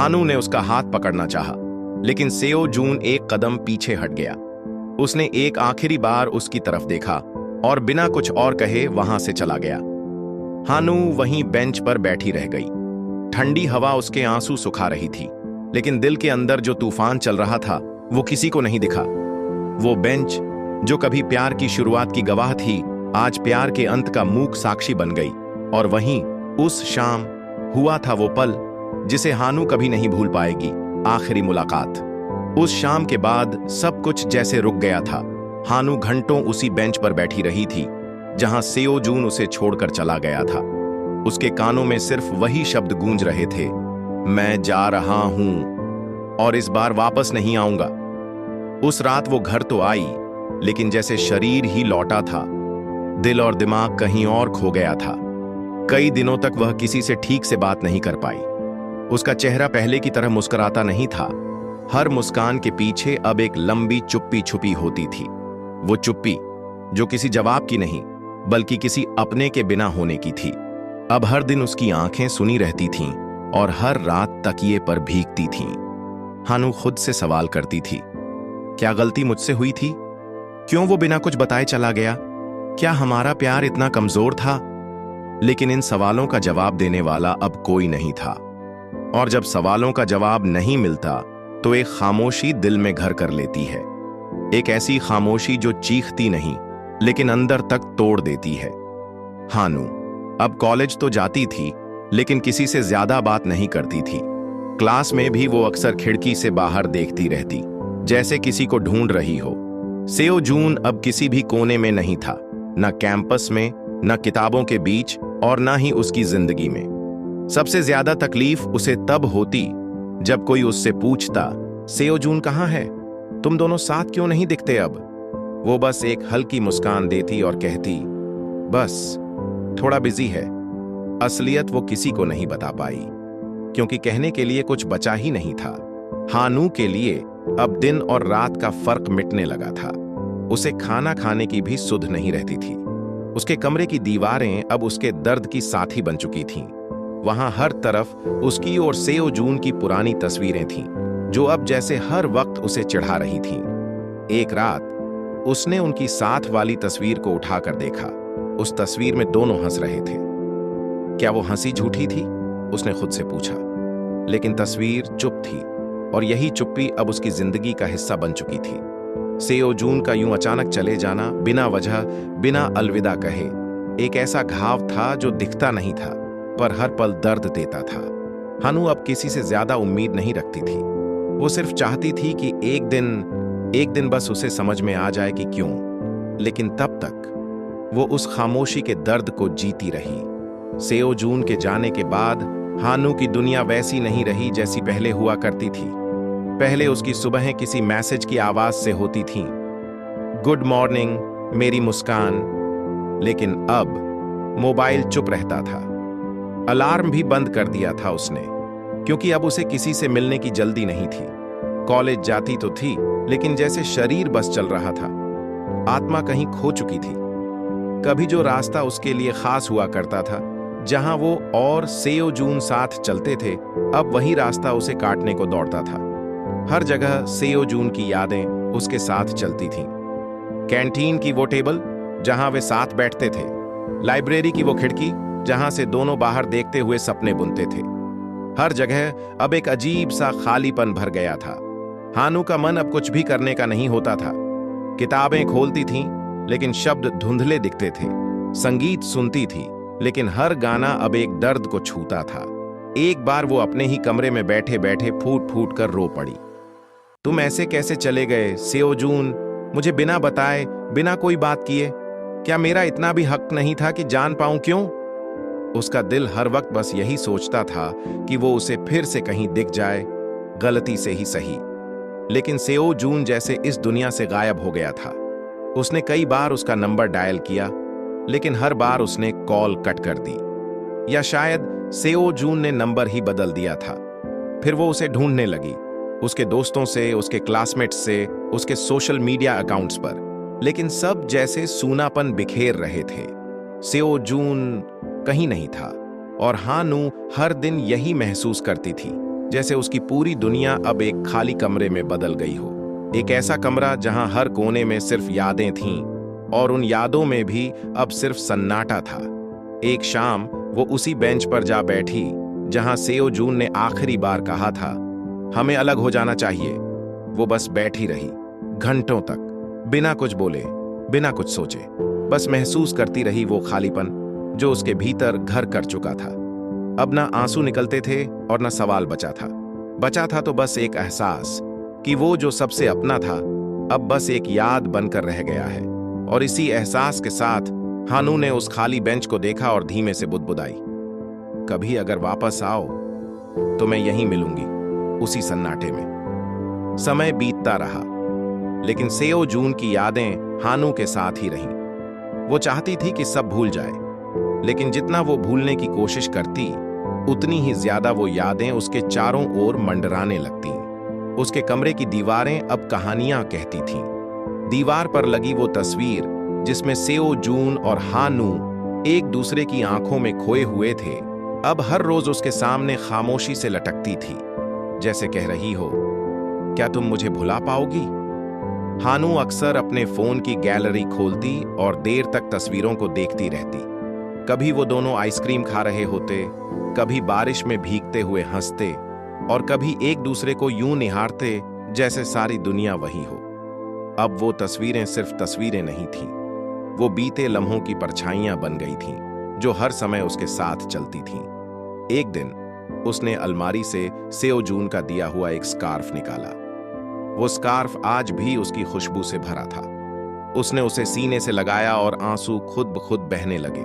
हानू ने उसका हाथ पकड़ना चाहा, लेकिन सेओ जून एक कदम पीछे हट गया। उसने एक आखिरी बार उसकी तरफ देखा और बिना कुछ और कहे वहां से चला गया। हानू वहीं बेंच पर बैठी रह गई। ठंडी हवा उसके आंसू सुखा रही थी, लेकिन दिल के अंदर जो तूफान चल रहा था वो किसी को नहीं दिखा। वो बेंच जो कभी प्यार की शुरुआत की गवाह थी, आज प्यार के अंत का मूक साक्षी बन गई। और वहीं उस शाम हुआ था वो पल जिसे हानू कभी नहीं भूल पाएगी, आखिरी मुलाकात। उस शाम के बाद सब कुछ जैसे रुक गया था। हानू घंटों उसी बेंच पर बैठी रही थी जहां सेओ जून उसे छोड़कर चला गया था। उसके कानों में सिर्फ वही शब्द गूंज रहे थे, मैं जा रहा हूं और इस बार वापस नहीं आऊंगा। उस रात वो घर तो आई, लेकिन जैसे शरीर ही लौटा था, दिल और दिमाग कहीं और खो गया था। कई दिनों तक वह किसी से ठीक से बात नहीं कर पाई। उसका चेहरा पहले की तरह मुस्कुराता नहीं था। हर मुस्कान के पीछे अब एक लंबी चुप्पी छुपी होती थी। वो चुप्पी जो किसी जवाब की नहीं, बल्कि किसी अपने के बिना होने की थी। अब हर दिन उसकी आंखें सुनी रहती थीं और हर रात तकिए पर भीगती थीं। हानू खुद से सवाल करती थी, क्या गलती मुझसे हुई थी? क्यों वो बिना कुछ बताए चला गया? क्या हमारा प्यार इतना कमजोर था? लेकिन इन सवालों का जवाब देने वाला अब कोई नहीं था। और जब सवालों का जवाब नहीं मिलता तो एक खामोशी दिल में घर कर लेती है। एक ऐसी खामोशी जो चीखती नहीं, लेकिन अंदर तक तोड़ देती है। हानू अब कॉलेज तो जाती थी, लेकिन किसी से ज्यादा बात नहीं करती थी। क्लास में भी वो अक्सर खिड़की से बाहर देखती रहती, जैसे किसी को ढूंढ रही हो। सेओ जून अब किसी भी कोने में नहीं था, न कैंपस में, न किताबों के बीच, और न ही उसकी जिंदगी में। सबसे ज्यादा तकलीफ उसे तब होती जब कोई उससे पूछता, सेओ जून कहाँ है? तुम दोनों साथ क्यों नहीं दिखते अब? वो बस एक हल्की मुस्कान देती और कहती, बस थोड़ा बिजी है। असलियत वो किसी को नहीं बता पाई, क्योंकि कहने के लिए कुछ बचा ही नहीं था। हानू के लिए अब दिन और रात का फर्क मिटने लगा था। उसे खाना खाने की भी सुध नहीं रहती थी। उसके कमरे की दीवारें अब उसके दर्द की साथी बन चुकी थीं। वहां हर तरफ उसकी और सेओ जून की पुरानी तस्वीरें थीं, जो अब जैसे हर वक्त उसे चिढ़ा रही थीं। एक रात उसने उनकी साथ वाली तस्वीर को उठाकर देखा। उस तस्वीर में दोनों हंस रहे थे। क्या वो हंसी झूठी थी? उसने खुद से पूछा। लेकिन तस्वीर चुप थी, और यही चुप्पी अब उसकी जिंदगी का हिस्सा बन चुकी थी। सेओ जून का यूं अचानक चले जाना, बिना वजह, बिना अलविदा कहे, एक ऐसा घाव था जो दिखता नहीं था, पर हर पल दर्द देता था। हानू अब किसी से ज्यादा उम्मीद नहीं रखती थी। वो सिर्फ चाहती थी कि एक दिन बस उसे समझ में आ जाए कि क्यों। लेकिन तब तक वो उस खामोशी के दर्द को जीती रही। सेओ जून के जाने के बाद हानू की दुनिया वैसी नहीं रही जैसी पहले हुआ करती थी। पहले उसकी सुबहें किसी मैसेज की आवाज से होती थीं, गुड मॉर्निंग, मेरी मुस्कान। लेकिन अब मोबाइल चुप रहता था। अलार्म भी बंद कर दिया था उसने, क्योंकि अब उसे किसी से मिलने की जल्दी नहीं थी। कॉलेज जाती तो थी, लेकिन जैसे शरीर बस चल रहा था, आत्मा कहीं खो चुकी थी। कभी जो रास्ता उसके लिए खास हुआ करता था, जहां वो और सेओ जून साथ चलते थे, अब वही रास्ता उसे काटने को दौड़ता था। हर जगह सेओ जून की यादें उसके साथ चलती थीं। कैंटीन की वो टेबल जहां वे साथ बैठते थे, लाइब्रेरी की वो खिड़की जहां से दोनों बाहर देखते हुए सपने बुनते थे। हर जगह अब एक अजीब सा खालीपन भर गया था। हानू का मन अब कुछ भी करने का नहीं होता था। किताबें खोलती थीं, लेकिन शब्द धुंधले दिखते थे। संगीत सुनती थी, लेकिन हर गाना अब एक दर्द को छूता था। एक बार वो अपने ही कमरे में बैठे बैठे फूट फूट कर रो पड़ी। तुम ऐसे कैसे चले गए सेओ जून, मुझे बिना बताए, बिना कोई बात किए? क्या मेरा इतना भी हक नहीं था कि जान पाऊं क्यों? उसका दिल हर वक्त बस यही सोचता था कि वो उसे फिर से कहीं दिख जाए, गलती से ही सही। लेकिन सेओ जून जैसे इस दुनिया से गायब हो गया था। उसने कई बार उसका नंबर डायल किया, लेकिन हर बार उसने कॉल कट कर दी। या शायद सेओ जून ने नंबर ही बदल दिया था। फिर वो उसे ढूंढने लगी, उसके दोस्तों से, उसके क्लासमेट्स से, उसके सोशल मीडिया अकाउंट्स पर, लेकिन सब जैसे सूनापन बिखेर रहे थे। सेओ जून कहीं नहीं था, और हानू हर दिन यही महसूस करती थी, जैसे उसकी पूरी दुनिया अब एक खाली कमरे में बदल गई हो। एक ऐसा कमरा जहां हर कोने में सिर्फ यादें थीं, और उन यादों में भी अब सिर्फ सन्नाटा था। एक शाम वो उसी बेंच पर जा बैठी जहां सेओ जून ने आखिरी बार कहा था, हमें अलग हो जाना चाहिए। वो बस बैठी रही, घंटों तक, बिना कुछ बोले, बिना कुछ सोचे, बस महसूस करती रही वो खालीपन जो उसके भीतर घर कर चुका था। अब ना आंसू निकलते थे और ना सवाल बचा था तो बस एक एहसास कि वो जो सबसे अपना था, अब बस एक याद बनकर रह गया है। और इसी एहसास के साथ हानू ने उस खाली बेंच को देखा और धीमे से बुदबुदाई, कभी अगर वापस आओ तो मैं यहीं मिलूंगी, उसी सन्नाटे में। समय बीतता रहा, लेकिन सेओ जून की यादें हानू के साथ ही रहीं। वो चाहती थी कि सब भूल जाए, लेकिन जितना वो भूलने की कोशिश करती, उतनी ही ज्यादा वो यादें उसके चारों ओर मंडराने लगती। उसके कमरे की दीवारें अब कहानियां कहती थीं। दीवार पर लगी वो तस्वीर जिसमें सेओ जून और हानू एक दूसरे की आंखों में खोए हुए थे, अब हर रोज उसके सामने खामोशी से लटकती थी, जैसे कह रही हो, क्या तुम मुझे भुला पाओगी? हानू अक्सर अपने फोन की गैलरी खोलती और देर तक तस्वीरों को देखती रहती। कभी वो दोनों आइसक्रीम खा रहे होते, कभी बारिश में भीगते हुए हंसते, और कभी एक दूसरे को यूं निहारते जैसे सारी दुनिया वही हो। अब वो तस्वीरें सिर्फ तस्वीरें नहीं थीं, वो बीते लम्हों की परछाइयां बन गई थीं, जो हर समय उसके साथ चलती थीं। एक दिन उसने अलमारी से सेओ जून का दिया हुआ एक स्कार्फ निकाला। वो स्कार्फ आज भी उसकी खुशबू से भरा था। उसने उसे सीने से लगाया और आंसू खुद ब खुद बहने लगे।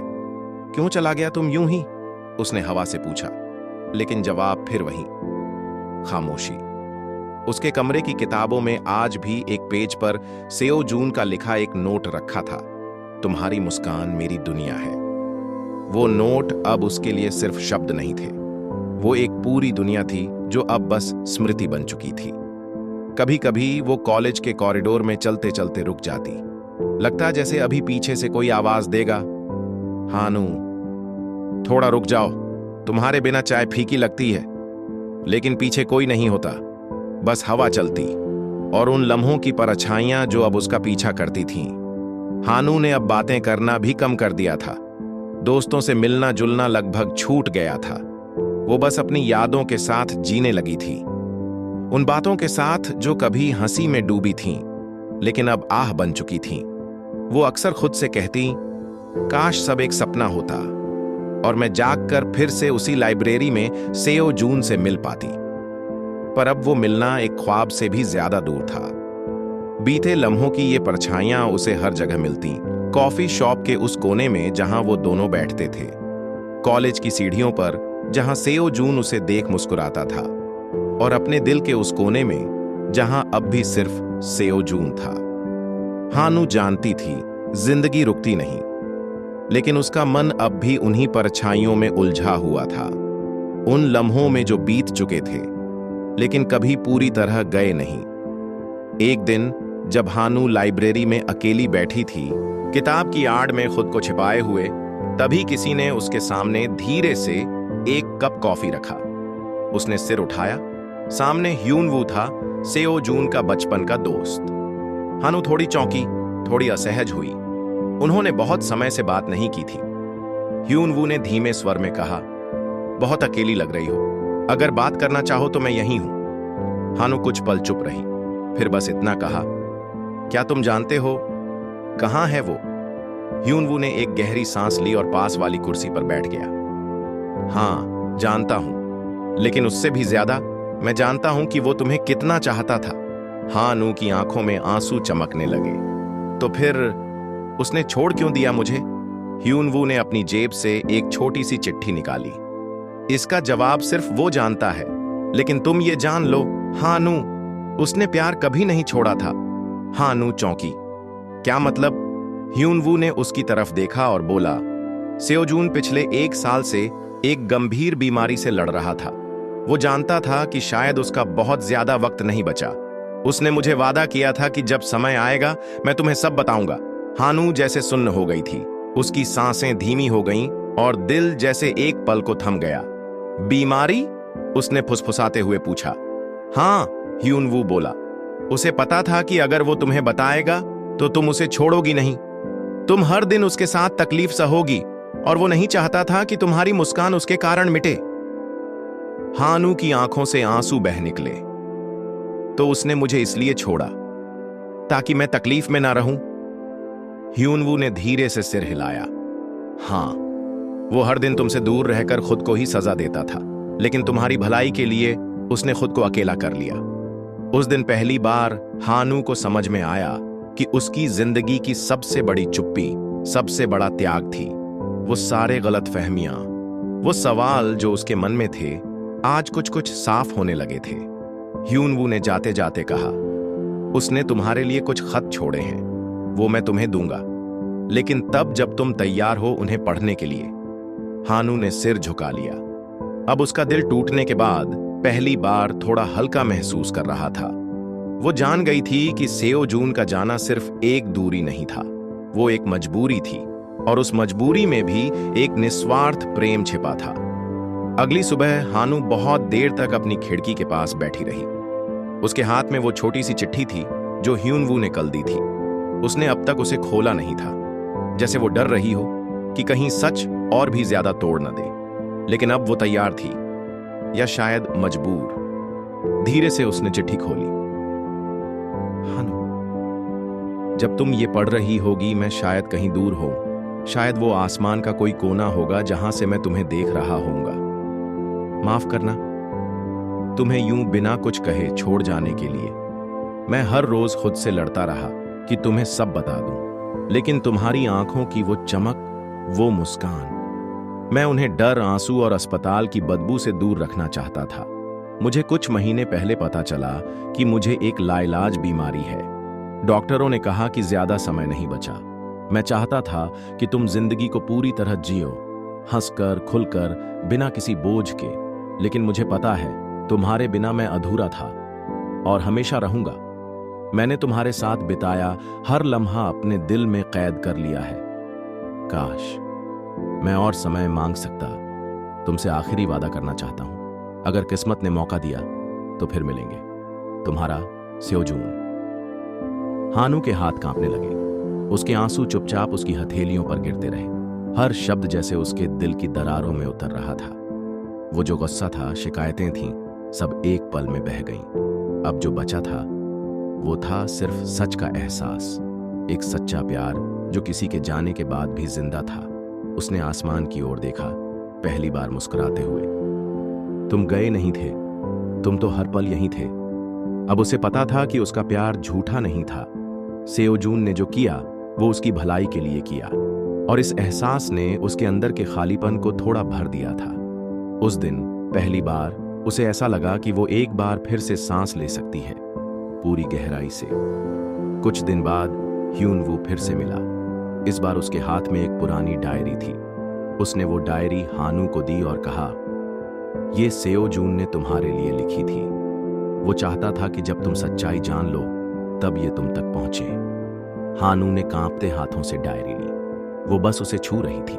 क्यों चला गया तुम यूं ही? उसने हवा से पूछा, लेकिन जवाब फिर वही, खामोशी। उसके कमरे की किताबों में आज भी एक पेज पर सेओ जून का लिखा एक नोट रखा था, तुम्हारी मुस्कान मेरी दुनिया है। वो नोट अब उसके लिए सिर्फ शब्द नहीं थे, वो एक पूरी दुनिया थी जो अब बस स्मृति बन चुकी थी। कभी कभी वो कॉलेज के कॉरिडोर में चलते चलते रुक जाती। लगता जैसे अभी पीछे से कोई आवाज देगा, हानू थोड़ा रुक जाओ, तुम्हारे बिना चाय फीकी लगती है। लेकिन पीछे कोई नहीं होता, बस हवा चलती और उन लम्हों की परछाइयां जो अब उसका पीछा करती थीं। हानू ने अब बातें करना भी कम कर दिया था। दोस्तों से मिलना जुलना लगभग छूट गया था। वो बस अपनी यादों के साथ जीने लगी थी, उन बातों के साथ जो कभी हंसी में डूबी थीं, लेकिन अब आह बन चुकी थीं। वो अक्सर खुद से कहती, काश सब एक सपना होता और मैं जागकर फिर से उसी लाइब्रेरी में सेओ जून से मिल पाती। पर अब वो मिलना एक ख्वाब से भी ज्यादा दूर था। बीते लम्हों की ये परछाइयां उसे हर जगह मिलती, कॉफी शॉप के उस कोने में जहां वो दोनों बैठते थे, कॉलेज की सीढ़ियों पर जहां सेओ जून उसे देख मुस्कुराता था, और अपने दिल के उस कोने में जहां अब भी सिर्फ सेओ जून था। हानू जानती थी जिंदगी रुकती नहीं, लेकिन उसका मन अब भी उन्हीं परछाइयों में उलझा हुआ था, उन लम्हों में जो बीत चुके थे लेकिन कभी पूरी तरह गए नहीं। एक दिन जब हानू लाइब्रेरी में अकेली बैठी थी, किताब की आड़ में खुद को छिपाए हुए, तभी किसी ने उसके सामने धीरे से एक कप कॉफी रखा। उसने सिर उठाया। सामने ह्यून वू था, सेओ जून का बचपन का दोस्त। हानू थोड़ी चौंकी, थोड़ी असहज हुई। उन्होंने बहुत समय से बात नहीं की थी। ह्यून वू ने धीमे स्वर में कहा, बहुत अकेली लग रही हो, अगर बात करना चाहो तो मैं यहीं हूं। हानू कुछ पल चुप रही, फिर बस इतना कहा, क्या तुम जानते हो कहां है वो? ह्यून वू ने एक गहरी सांस ली और पास वाली कुर्सी पर बैठ गया। हां, जानता हूं, लेकिन उससे भी ज्यादा मैं जानता हूं कि वो तुम्हें कितना चाहता था। हानू की आंखों में आंसू चमकने लगे। तो फिर उसने छोड़ क्यों दिया मुझे? ह्यून वू ने अपनी जेब से एक छोटी सी चिट्ठी निकाली। इसका जवाब सिर्फ वो जानता है, लेकिन तुम ये जान लो हानू, उसने प्यार कभी नहीं छोड़ा था। हानू चौंकी। क्या मतलब? ह्यून वू ने उसकी तरफ देखा और बोला, सेओ जून पिछले 1 साल से एक गंभीर बीमारी से लड़ रहा था। वो जानता था कि शायद उसका बहुत ज्यादा वक्त नहीं बचा। उसने मुझे वादा किया था कि जब समय आएगा मैं तुम्हें सब बताऊंगा। हानू जैसे सुन्न हो गई थी, उसकी सांसें धीमी हो गईं और दिल जैसे एक पल को थम गया। बीमारी? उसने फुसफुसाते हुए पूछा। हां, ह्यून वू बोला। उसे पता था कि अगर वो तुम्हें बताएगा तो तुम उसे छोड़ोगी नहीं, तुम हर दिन उसके साथ तकलीफ सहोगी, और वो नहीं चाहता था कि तुम्हारी मुस्कान उसके कारण मिटे। हानू की आंखों से आंसू बह निकले। तो उसने मुझे इसलिए छोड़ा ताकि मैं तकलीफ में ना रहूं? ह्यून वू ने धीरे से सिर हिलाया। हां, वो हर दिन तुमसे दूर रहकर खुद को ही सजा देता था, लेकिन तुम्हारी भलाई के लिए उसने खुद को अकेला कर लिया। उस दिन पहली बार हानू को समझ में आया कि उसकी जिंदगी की सबसे बड़ी चुप्पी, सबसे बड़ा त्याग थी। वो सारे गलतफहमियां, वो सवाल जो उसके मन में थे, आज कुछ कुछ साफ होने लगे थे। ह्यून वू ने जाते जाते कहा, उसने तुम्हारे लिए कुछ खत छोड़े हैं, वो मैं तुम्हें दूंगा, लेकिन तब जब तुम तैयार हो उन्हें पढ़ने के लिए। हानू ने सिर झुका लिया। अब उसका दिल टूटने के बाद पहली बार थोड़ा हल्का महसूस कर रहा था। वो जान गई थी कि सेओ जून का जाना सिर्फ एक दूरी नहीं था, वो एक मजबूरी थी, और उस मजबूरी में भी एक निस्वार्थ प्रेम छिपा था। अगली सुबह हानू बहुत देर तक अपनी खिड़की के पास बैठी रही। उसके हाथ में वो छोटी सी चिट्ठी थी जो ह्यून वू ने कल दी थी। उसने अब तक उसे खोला नहीं था, जैसे वो डर रही हो कि कहीं सच और भी ज्यादा तोड़ न दे। लेकिन अब वो तैयार थी, या शायद मजबूर। धीरे से उसने चिट्ठी खोली। हानू, जब तुम ये पढ़ रही होगी मैं शायद कहीं दूर हूं, शायद वो आसमान का कोई कोना होगा जहां से मैं तुम्हें देख रहा होऊंगा। माफ करना तुम्हें यूं बिना कुछ कहे छोड़ जाने के लिए। मैं हर रोज खुद से लड़ता रहा कि तुम्हें सब बता दूं, लेकिन तुम्हारी आंखों की वो चमक, वो मुस्कान, मैं उन्हें डर, आंसू और अस्पताल की बदबू से दूर रखना चाहता था। मुझे कुछ महीने पहले पता चला कि मुझे एक लाइलाज बीमारी है। डॉक्टरों ने कहा कि ज्यादा समय नहीं बचा। मैं चाहता था कि तुम जिंदगी को पूरी तरह जियो, हंसकर, खुलकर, बिना किसी बोझ के, लेकिन मुझे पता है तुम्हारे बिना मैं अधूरा था और हमेशा रहूंगा। मैंने तुम्हारे साथ बिताया हर लम्हा अपने दिल में कैद कर लिया है। काश मैं और समय मांग सकता। तुमसे आखिरी वादा करना चाहता हूं, अगर किस्मत ने मौका दिया तो फिर मिलेंगे। तुम्हारा सेओजून। हानू के हाथ कांपने लगे। उसके आंसू चुपचाप उसकी हथेलियों पर गिरते रहे, हर शब्द जैसे उसके दिल की दरारों में उतर रहा था। वो जो गुस्सा था, शिकायतें थीं, सब एक पल में बह गईं। अब जो बचा था वो था सिर्फ सच का एहसास, एक सच्चा प्यार जो किसी के जाने के बाद भी जिंदा था। उसने आसमान की ओर देखा, पहली बार मुस्कुराते हुए। तुम गए नहीं थे, तुम तो हर पल यहीं थे। अब उसे पता था कि उसका प्यार झूठा नहीं था। सेओजून ने जो किया वो उसकी भलाई के लिए किया, और इस एहसास ने उसके अंदर के खालीपन को थोड़ा भर दिया था। उस दिन पहली बार उसे ऐसा लगा कि वो एक बार फिर से सांस ले सकती है, पूरी गहराई से। कुछ दिन बाद ह्यून वू फिर से मिला। इस बार उसके हाथ में एक पुरानी डायरी थी। उसने वो डायरी हानू को दी और कहा, ये सेओजून ने तुम्हारे लिए लिखी थी। वो चाहता था कि जब तुम सच्चाई जान लो तब ये तुम तक पहुंचे। हानू ने कांपते हाथों से डायरी ली। वो बस उसे छू रही थी,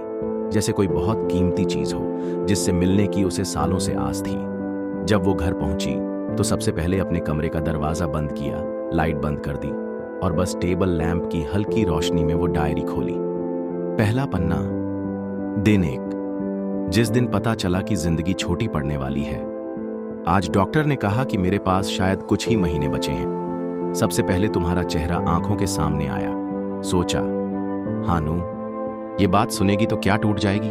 जैसे कोई बहुत कीमती चीज हो जिससे मिलने की उसे सालों से आस थी। जब वो घर पहुंची तो सबसे पहले अपने कमरे का दरवाजा बंद किया, लाइट बंद कर दी और बस टेबल लैंप की हल्की रोशनी में वो डायरी खोली। पहला पन्ना, दिन 1, जिस दिन पता चला कि जिंदगी छोटी पड़ने वाली है। आज डॉक्टर ने कहा कि मेरे पास शायद कुछ ही महीने बचे हैं। सबसे पहले तुम्हारा चेहरा आंखों के सामने आया। सोचा, हानू ये बात सुनेगी तो क्या टूट जाएगी।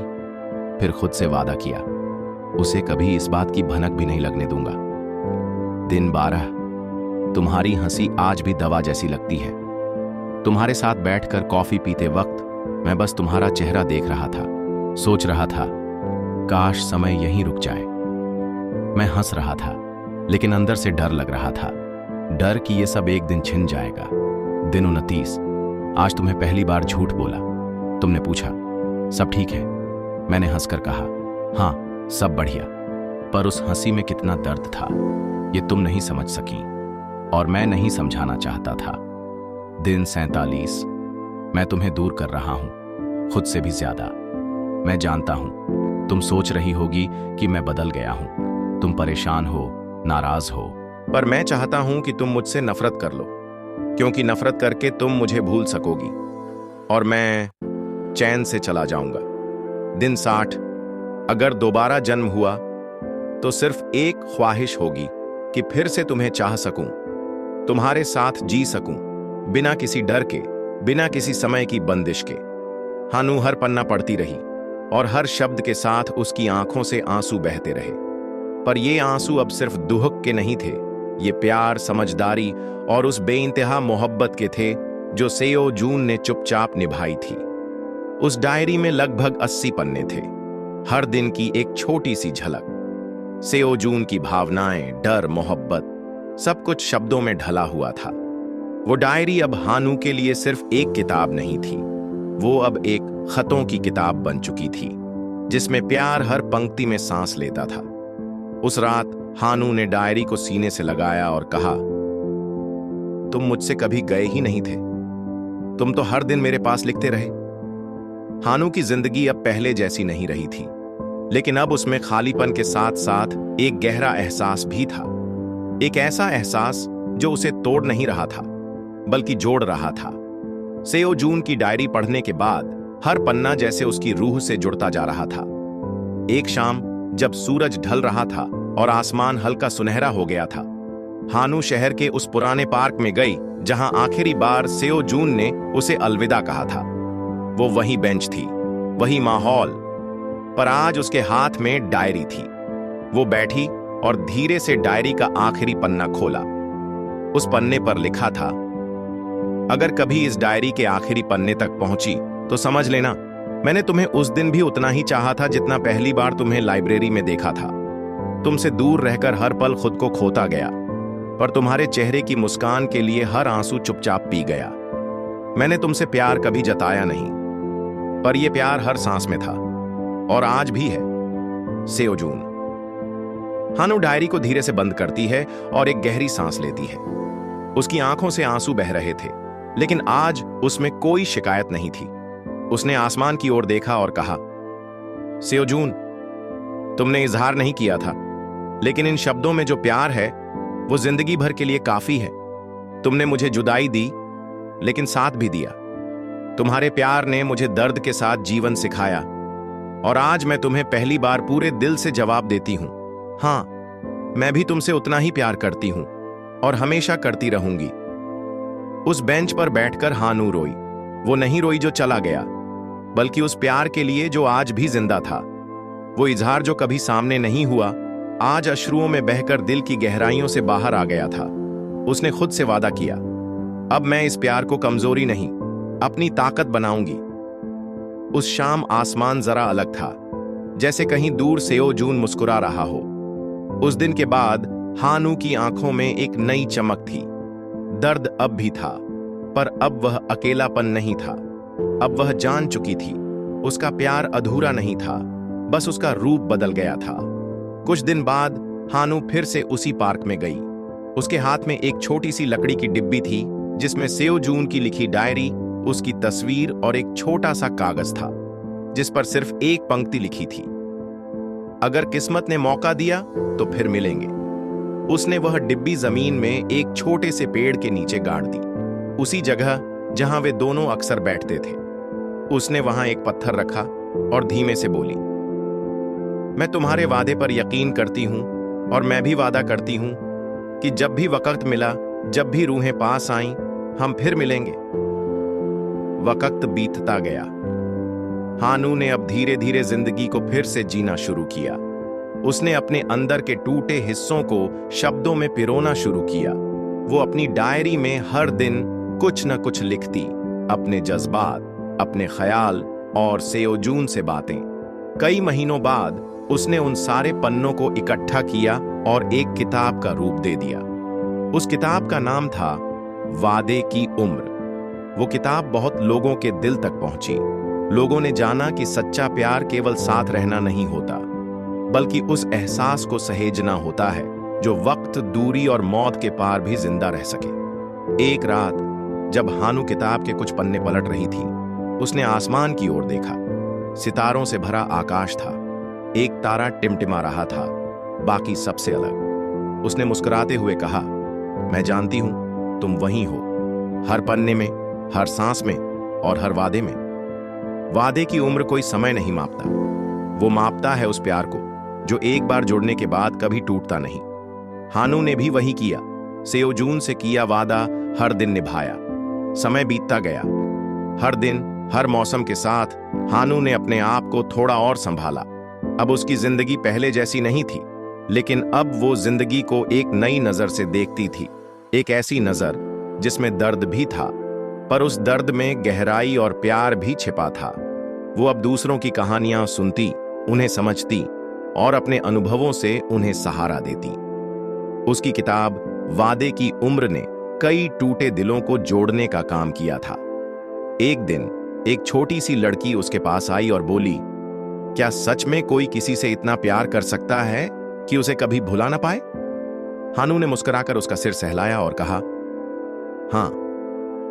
फिर खुद से वादा किया, उसे कभी इस बात की भनक भी नहीं लगने दूंगा। दिन 12, तुम्हारी हंसी आज भी दवा जैसी लगती है। तुम्हारे साथ बैठकर कॉफी पीते वक्त मैं बस तुम्हारा चेहरा देख रहा था, सोच रहा था काश समय यहीं रुक जाए। मैं हंस रहा था, लेकिन अंदर से डर लग रहा था, डर कि ये सब एक दिन छिन जाएगा। दिन 29, आज तुम्हें पहली बार झूठ बोला। तुमने पूछा, सब ठीक है? मैंने हंसकर कहा, हाँ सब बढ़िया। पर उस हंसी में कितना दर्द था ये तुम नहीं समझ सकी, और मैं नहीं समझाना चाहता था। दिन 47, मैं तुम्हें दूर कर रहा हूं, खुद से भी ज्यादा। मैं जानता हूं तुम सोच रही होगी कि मैं बदल गया हूं, तुम परेशान हो, नाराज हो, पर मैं चाहता हूं कि तुम मुझसे नफरत कर लो, क्योंकि नफरत करके तुम मुझे भूल सकोगी और मैं चैन से चला जाऊंगा। दिन 60, अगर दोबारा जन्म हुआ तो सिर्फ एक ख्वाहिश होगी कि फिर से तुम्हें चाह सकूं, तुम्हारे साथ जी सकूं, बिना किसी डर के, बिना किसी समय की बंदिश के। हानू हर पन्ना पढ़ती रही और हर शब्द के साथ उसकी आंखों से आंसू बहते रहे। पर ये आंसू अब सिर्फ दुहक के नहीं थे, ये प्यार, समझदारी और उस बेइंतहा मोहब्बत के थे जो सेओजून ने चुपचाप निभाई थी। उस डायरी में लगभग 80 पन्ने थे, हर दिन की एक छोटी सी झलक। सेओजून की भावनाएं, डर, मोहब्बत, सब कुछ शब्दों में ढला हुआ था। वो डायरी अब हानू के लिए सिर्फ एक किताब नहीं थी, वो अब एक खतों की किताब बन चुकी थी, जिसमें प्यार हर पंक्ति में सांस लेता था। उस रात हानू ने डायरी को सीने से लगाया और कहा, तुम मुझसे कभी गए ही नहीं थे, तुम तो हर दिन मेरे पास लिखते रहे। हानू की जिंदगी अब पहले जैसी नहीं रही थी, लेकिन अब उसमें खालीपन के साथ साथ एक गहरा एहसास भी था। एक ऐसा एहसास जो उसे तोड़ नहीं रहा था, बल्कि जोड़ रहा था। सेओजून की डायरी पढ़ने के बाद हर पन्ना जैसे उसकी रूह से जुड़ता जा रहा था। एक शाम जब सूरज ढल रहा था और आसमान हल्का सुनहरा हो गया था, हानू शहर के उस पुराने पार्क में गई जहां आखिरी बार सेओजून ने उसे अलविदा कहा था। वो वही बेंच थी, वही माहौल, पर आज उसके हाथ में डायरी थी। वो बैठी और धीरे से डायरी का आखिरी पन्ना खोला। उस पन्ने पर लिखा था, अगर कभी इस डायरी के आखिरी पन्ने तक पहुंची तो समझ लेना मैंने तुम्हें उस दिन भी उतना ही चाहा था जितना पहली बार तुम्हें लाइब्रेरी में देखा था। तुमसे दूर रहकर हर पल खुद को खोता गया, पर तुम्हारे चेहरे की मुस्कान के लिए हर आंसू चुपचाप पी गया। मैंने तुमसे प्यार कभी जताया नहीं, पर यह प्यार हर सांस में था और आज भी है। सेओजून। हानू डायरी को धीरे से बंद करती है और एक गहरी सांस लेती है। उसकी आंखों से आंसू बह रहे थे, लेकिन आज उसमें कोई शिकायत नहीं थी। उसने आसमान की ओर देखा और कहा, सेओजून, तुमने इजहार नहीं किया था, लेकिन इन शब्दों में जो प्यार है वो जिंदगी भर के लिए काफी है। तुमने मुझे जुदाई दी, लेकिन साथ भी दिया। तुम्हारे प्यार ने मुझे दर्द के साथ जीवन सिखाया, और आज मैं तुम्हें पहली बार पूरे दिल से जवाब देती हूं, हां, मैं भी तुमसे उतना ही प्यार करती हूं और हमेशा करती रहूंगी। उस बेंच पर बैठकर हानू रोई। वो नहीं रोई जो चला गया, बल्कि उस प्यार के लिए जो आज भी जिंदा था। वो इजहार जो कभी सामने नहीं हुआ, आज अश्रुओं में बहकर दिल की गहराइयों से बाहर आ गया था। उसने खुद से वादा किया, अब मैं इस प्यार को कमजोरी नहीं, अपनी ताकत बनाऊंगी। उस शाम आसमान जरा अलग था, जैसे कहीं दूर सेओजून मुस्कुरा रहा हो। उस दिन के बाद हानू की आंखों में एक नई चमक थी। दर्द अब भी था, पर अब वह अकेलापन नहीं था। अब वह जान चुकी थी, उसका प्यार अधूरा नहीं था, बस उसका रूप बदल गया था। कुछ दिन बाद हानू फिर से उसी पार्क में गई। उसके हाथ में एक छोटी सी लकड़ी की डिब्बी थी, जिसमें सेओजून की लिखी डायरी, उसकी तस्वीर और एक छोटा सा कागज था, जिस पर सिर्फ एक पंक्ति लिखी थी, अगर किस्मत ने मौका दिया तो फिर मिलेंगे। उसने वह डिब्बी जमीन में एक छोटे से पेड़ के नीचे गाड़ दी, उसी जगह जहां वे दोनों अक्सर बैठते थे। उसने वहां एक पत्थर रखा और धीमे से बोली, मैं तुम्हारे वादे पर यकीन करती हूं, और मैं भी वादा करती हूं कि जब भी वक्त मिला, जब भी रूहें पास आईं, हम फिर मिलेंगे। वक्त बीतता गया। हानू ने अब धीरे धीरे जिंदगी को फिर से जीना शुरू किया। उसने अपने अंदर के टूटे हिस्सों को शब्दों में पिरोना शुरू किया। वो अपनी डायरी में हर दिन कुछ न कुछ लिखती, अपने जज्बात, अपने ख्याल और सेओजून से बातें। कई महीनों बाद उसने उन सारे पन्नों को इकट्ठा किया और एक किताब का रूप दे दिया। उस किताब का नाम था वादे की उम्र। वो किताब बहुत लोगों के दिल तक पहुंची। लोगों ने जाना कि सच्चा प्यार केवल साथ रहना नहीं होता, बल्कि उस एहसास को सहेजना होता है जो वक्त, दूरी और मौत के पार भी जिंदा रह सके। एक रात जब हानू किताब के कुछ पन्ने पलट रही थी, उसने आसमान की ओर देखा। सितारों से भरा आकाश था। एक तारा टिमटिमा रहा था, बाकी सबसे अलग। उसने मुस्कुराते हुए कहा, मैं जानती हूं तुम वहीं हो, हर पन्ने में, हर सांस में और हर वादे में। वादे की उम्र कोई समय नहीं मापता, वो मापता है उस प्यार को जो एक बार जुड़ने के बाद कभी टूटता नहीं। हानू ने भी वही किया। सेओजून से किया वादा हर दिन निभाया। समय बीतता गया। हर दिन, हर मौसम के साथ हानू ने अपने आप को थोड़ा और संभाला। अब उसकी जिंदगी पहले जैसी नहीं थी, लेकिन अब वो जिंदगी को एक नई नजर से देखती थी। एक ऐसी नजर जिसमें दर्द भी था, पर उस दर्द में गहराई और प्यार भी छिपा था। वो अब दूसरों की कहानियां सुनती, उन्हें समझती और अपने अनुभवों से उन्हें सहारा देती। उसकी किताब वादे की उम्र ने कई टूटे दिलों को जोड़ने का काम किया था। एक दिन एक छोटी सी लड़की उसके पास आई और बोली, क्या सच में कोई किसी से इतना प्यार कर सकता है कि उसे कभी भुला ना पाए? हानू ने मुस्कुराकर उसका सिर सहलाया और कहा, हां,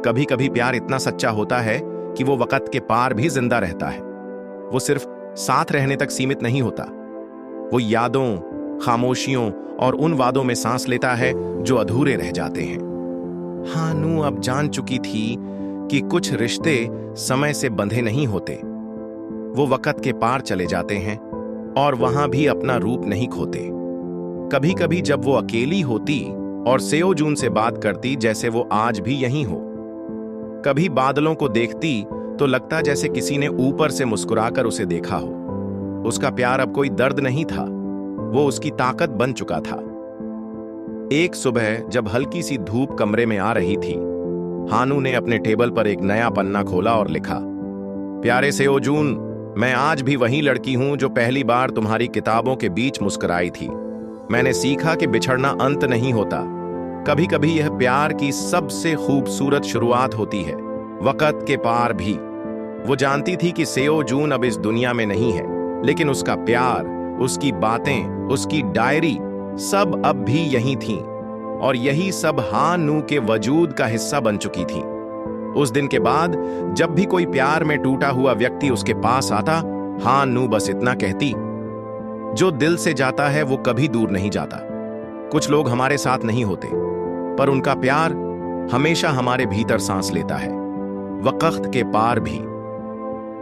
कभी कभी प्यार इतना सच्चा होता है कि वो वक्त के पार भी जिंदा रहता है। वो सिर्फ साथ रहने तक सीमित नहीं होता, वो यादों, खामोशियों और उन वादों में सांस लेता है जो अधूरे रह जाते हैं। हानू अब जान चुकी थी कि कुछ रिश्ते समय से बंधे नहीं होते, वो वक्त के पार चले जाते हैं और वहां भी अपना रूप नहीं खोते। कभी कभी जब वो अकेली होती और सेओजून से बात करती जैसे वो आज भी यहीं हो, कभी बादलों को देखती तो लगता जैसे किसी ने ऊपर से मुस्कुराकर उसे देखा हो। उसका प्यार अब कोई दर्द नहीं था, वो उसकी ताकत बन चुका था। एक सुबह जब हल्की सी धूप कमरे में आ रही थी, हानू ने अपने टेबल पर एक नया पन्ना खोला और लिखा, प्यारे सेओ जून, मैं आज भी वही लड़की हूं जो पहली बार तुम्हारी किताबों के बीच मुस्कुराई थी। मैंने सीखा कि बिछड़ना अंत नहीं होता, कभी कभी यह प्यार की सबसे खूबसूरत शुरुआत होती है, वक्त के पार भी। वो जानती थी कि सेओ जून अब इस दुनिया में नहीं है, लेकिन उसका प्यार, उसकी बातें, उसकी डायरी सब अब भी यहीं थीं, और यही सब हानू के वजूद का हिस्सा बन चुकी थी। उस दिन के बाद जब भी कोई प्यार में टूटा हुआ व्यक्ति उसके पास आता, हानू बस इतना कहती, जो दिल से जाता है वो कभी दूर नहीं जाता। कुछ लोग हमारे साथ नहीं होते, पर उनका प्यार हमेशा हमारे भीतर सांस लेता है, वक्त के पार भी।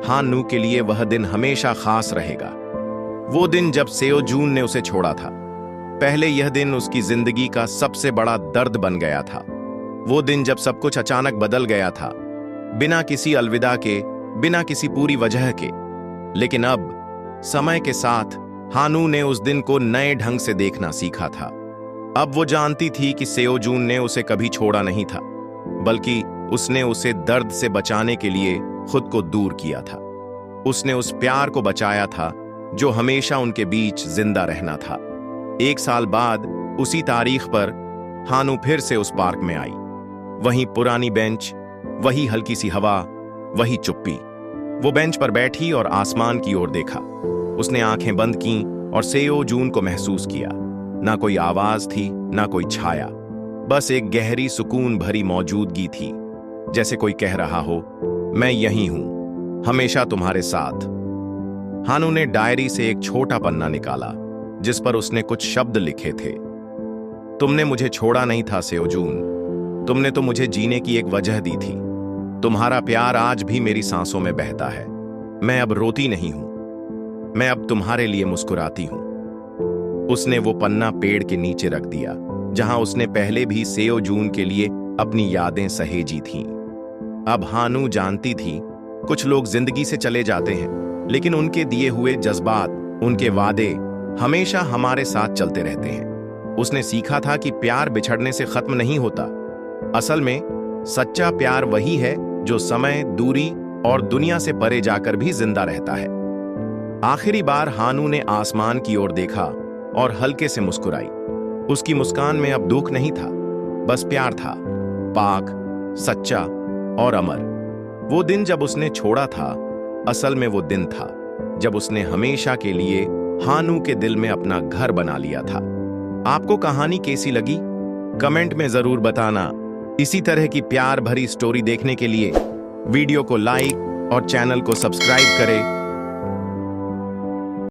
हानू के लिए वह दिन हमेशा खास रहेगा। वो दिन जब सेओ जून ने उसे छोड़ा था। पहले यह दिन उसकी जिंदगी का सबसे बड़ा दर्द बन गया था। वो दिन जब सब कुछ अचानक बदल गया था, बिना किसी अलविदा के, बिना किसी पूरी वजह के। लेकिन अब समय के साथ हानू ने उस दिन को नए ढंग से देखना सीखा था। अब वो जानती थी कि सेओ जून ने उसे कभी छोड़ा नहीं था, बल्कि उसने उसे दर्द से बचाने के लिए खुद को दूर किया था। उसने उस प्यार को बचाया था जो हमेशा उनके बीच जिंदा रहना था। 1 साल बाद उसी तारीख पर हानू फिर से उस पार्क में आई। वही पुरानी बेंच, वही हल्की सी हवा, वही चुप्पी। वो बेंच पर बैठी और आसमान की ओर देखा। उसने आंखें बंद कीं और सेओ जून को महसूस किया। ना कोई आवाज थी, ना कोई छाया, बस एक गहरी सुकून भरी मौजूदगी थी, जैसे कोई कह रहा हो, मैं यहीं हूं, हमेशा तुम्हारे साथ। हानू ने डायरी से एक छोटा पन्ना निकाला, जिस पर उसने कुछ शब्द लिखे थे। तुमने मुझे छोड़ा नहीं था सेओ जून, तुमने तो मुझे जीने की एक वजह दी थी। तुम्हारा प्यार आज भी मेरी सांसों में बहता है। मैं अब रोती नहीं हूं, मैं अब तुम्हारे लिए मुस्कुराती हूं। उसने वो पन्ना पेड़ के नीचे रख दिया, जहां उसने पहले भी सेओ जून के लिए अपनी यादें सहेजी थीं। अब हानू जानती थी, कुछ लोग जिंदगी से चले जाते हैं, लेकिन उनके दिए हुए जज्बात, उनके वादे हमेशा हमारे साथ चलते रहते हैं। उसने सीखा था कि प्यार बिछड़ने से खत्म नहीं होता। असल में सच्चा प्यार वही है जो समय, दूरी और दुनिया से परे जाकर भी जिंदा रहता है। आखिरी बार हानू ने आसमान की ओर देखा और हल्के से मुस्कुराई। उसकी मुस्कान में अब दुख नहीं था, बस प्यार था, पाक, सच्चा और अमर। वो दिन जब उसने छोड़ा था, असल में वो दिन था जब उसने हमेशा के लिए हानू के दिल में अपना घर बना लिया था। आपको कहानी कैसी लगी? कमेंट में जरूर बताना। इसी तरह की प्यार भरी स्टोरी देखने के लिए वीडियो को लाइक और चैनल को सब्सक्राइब करें।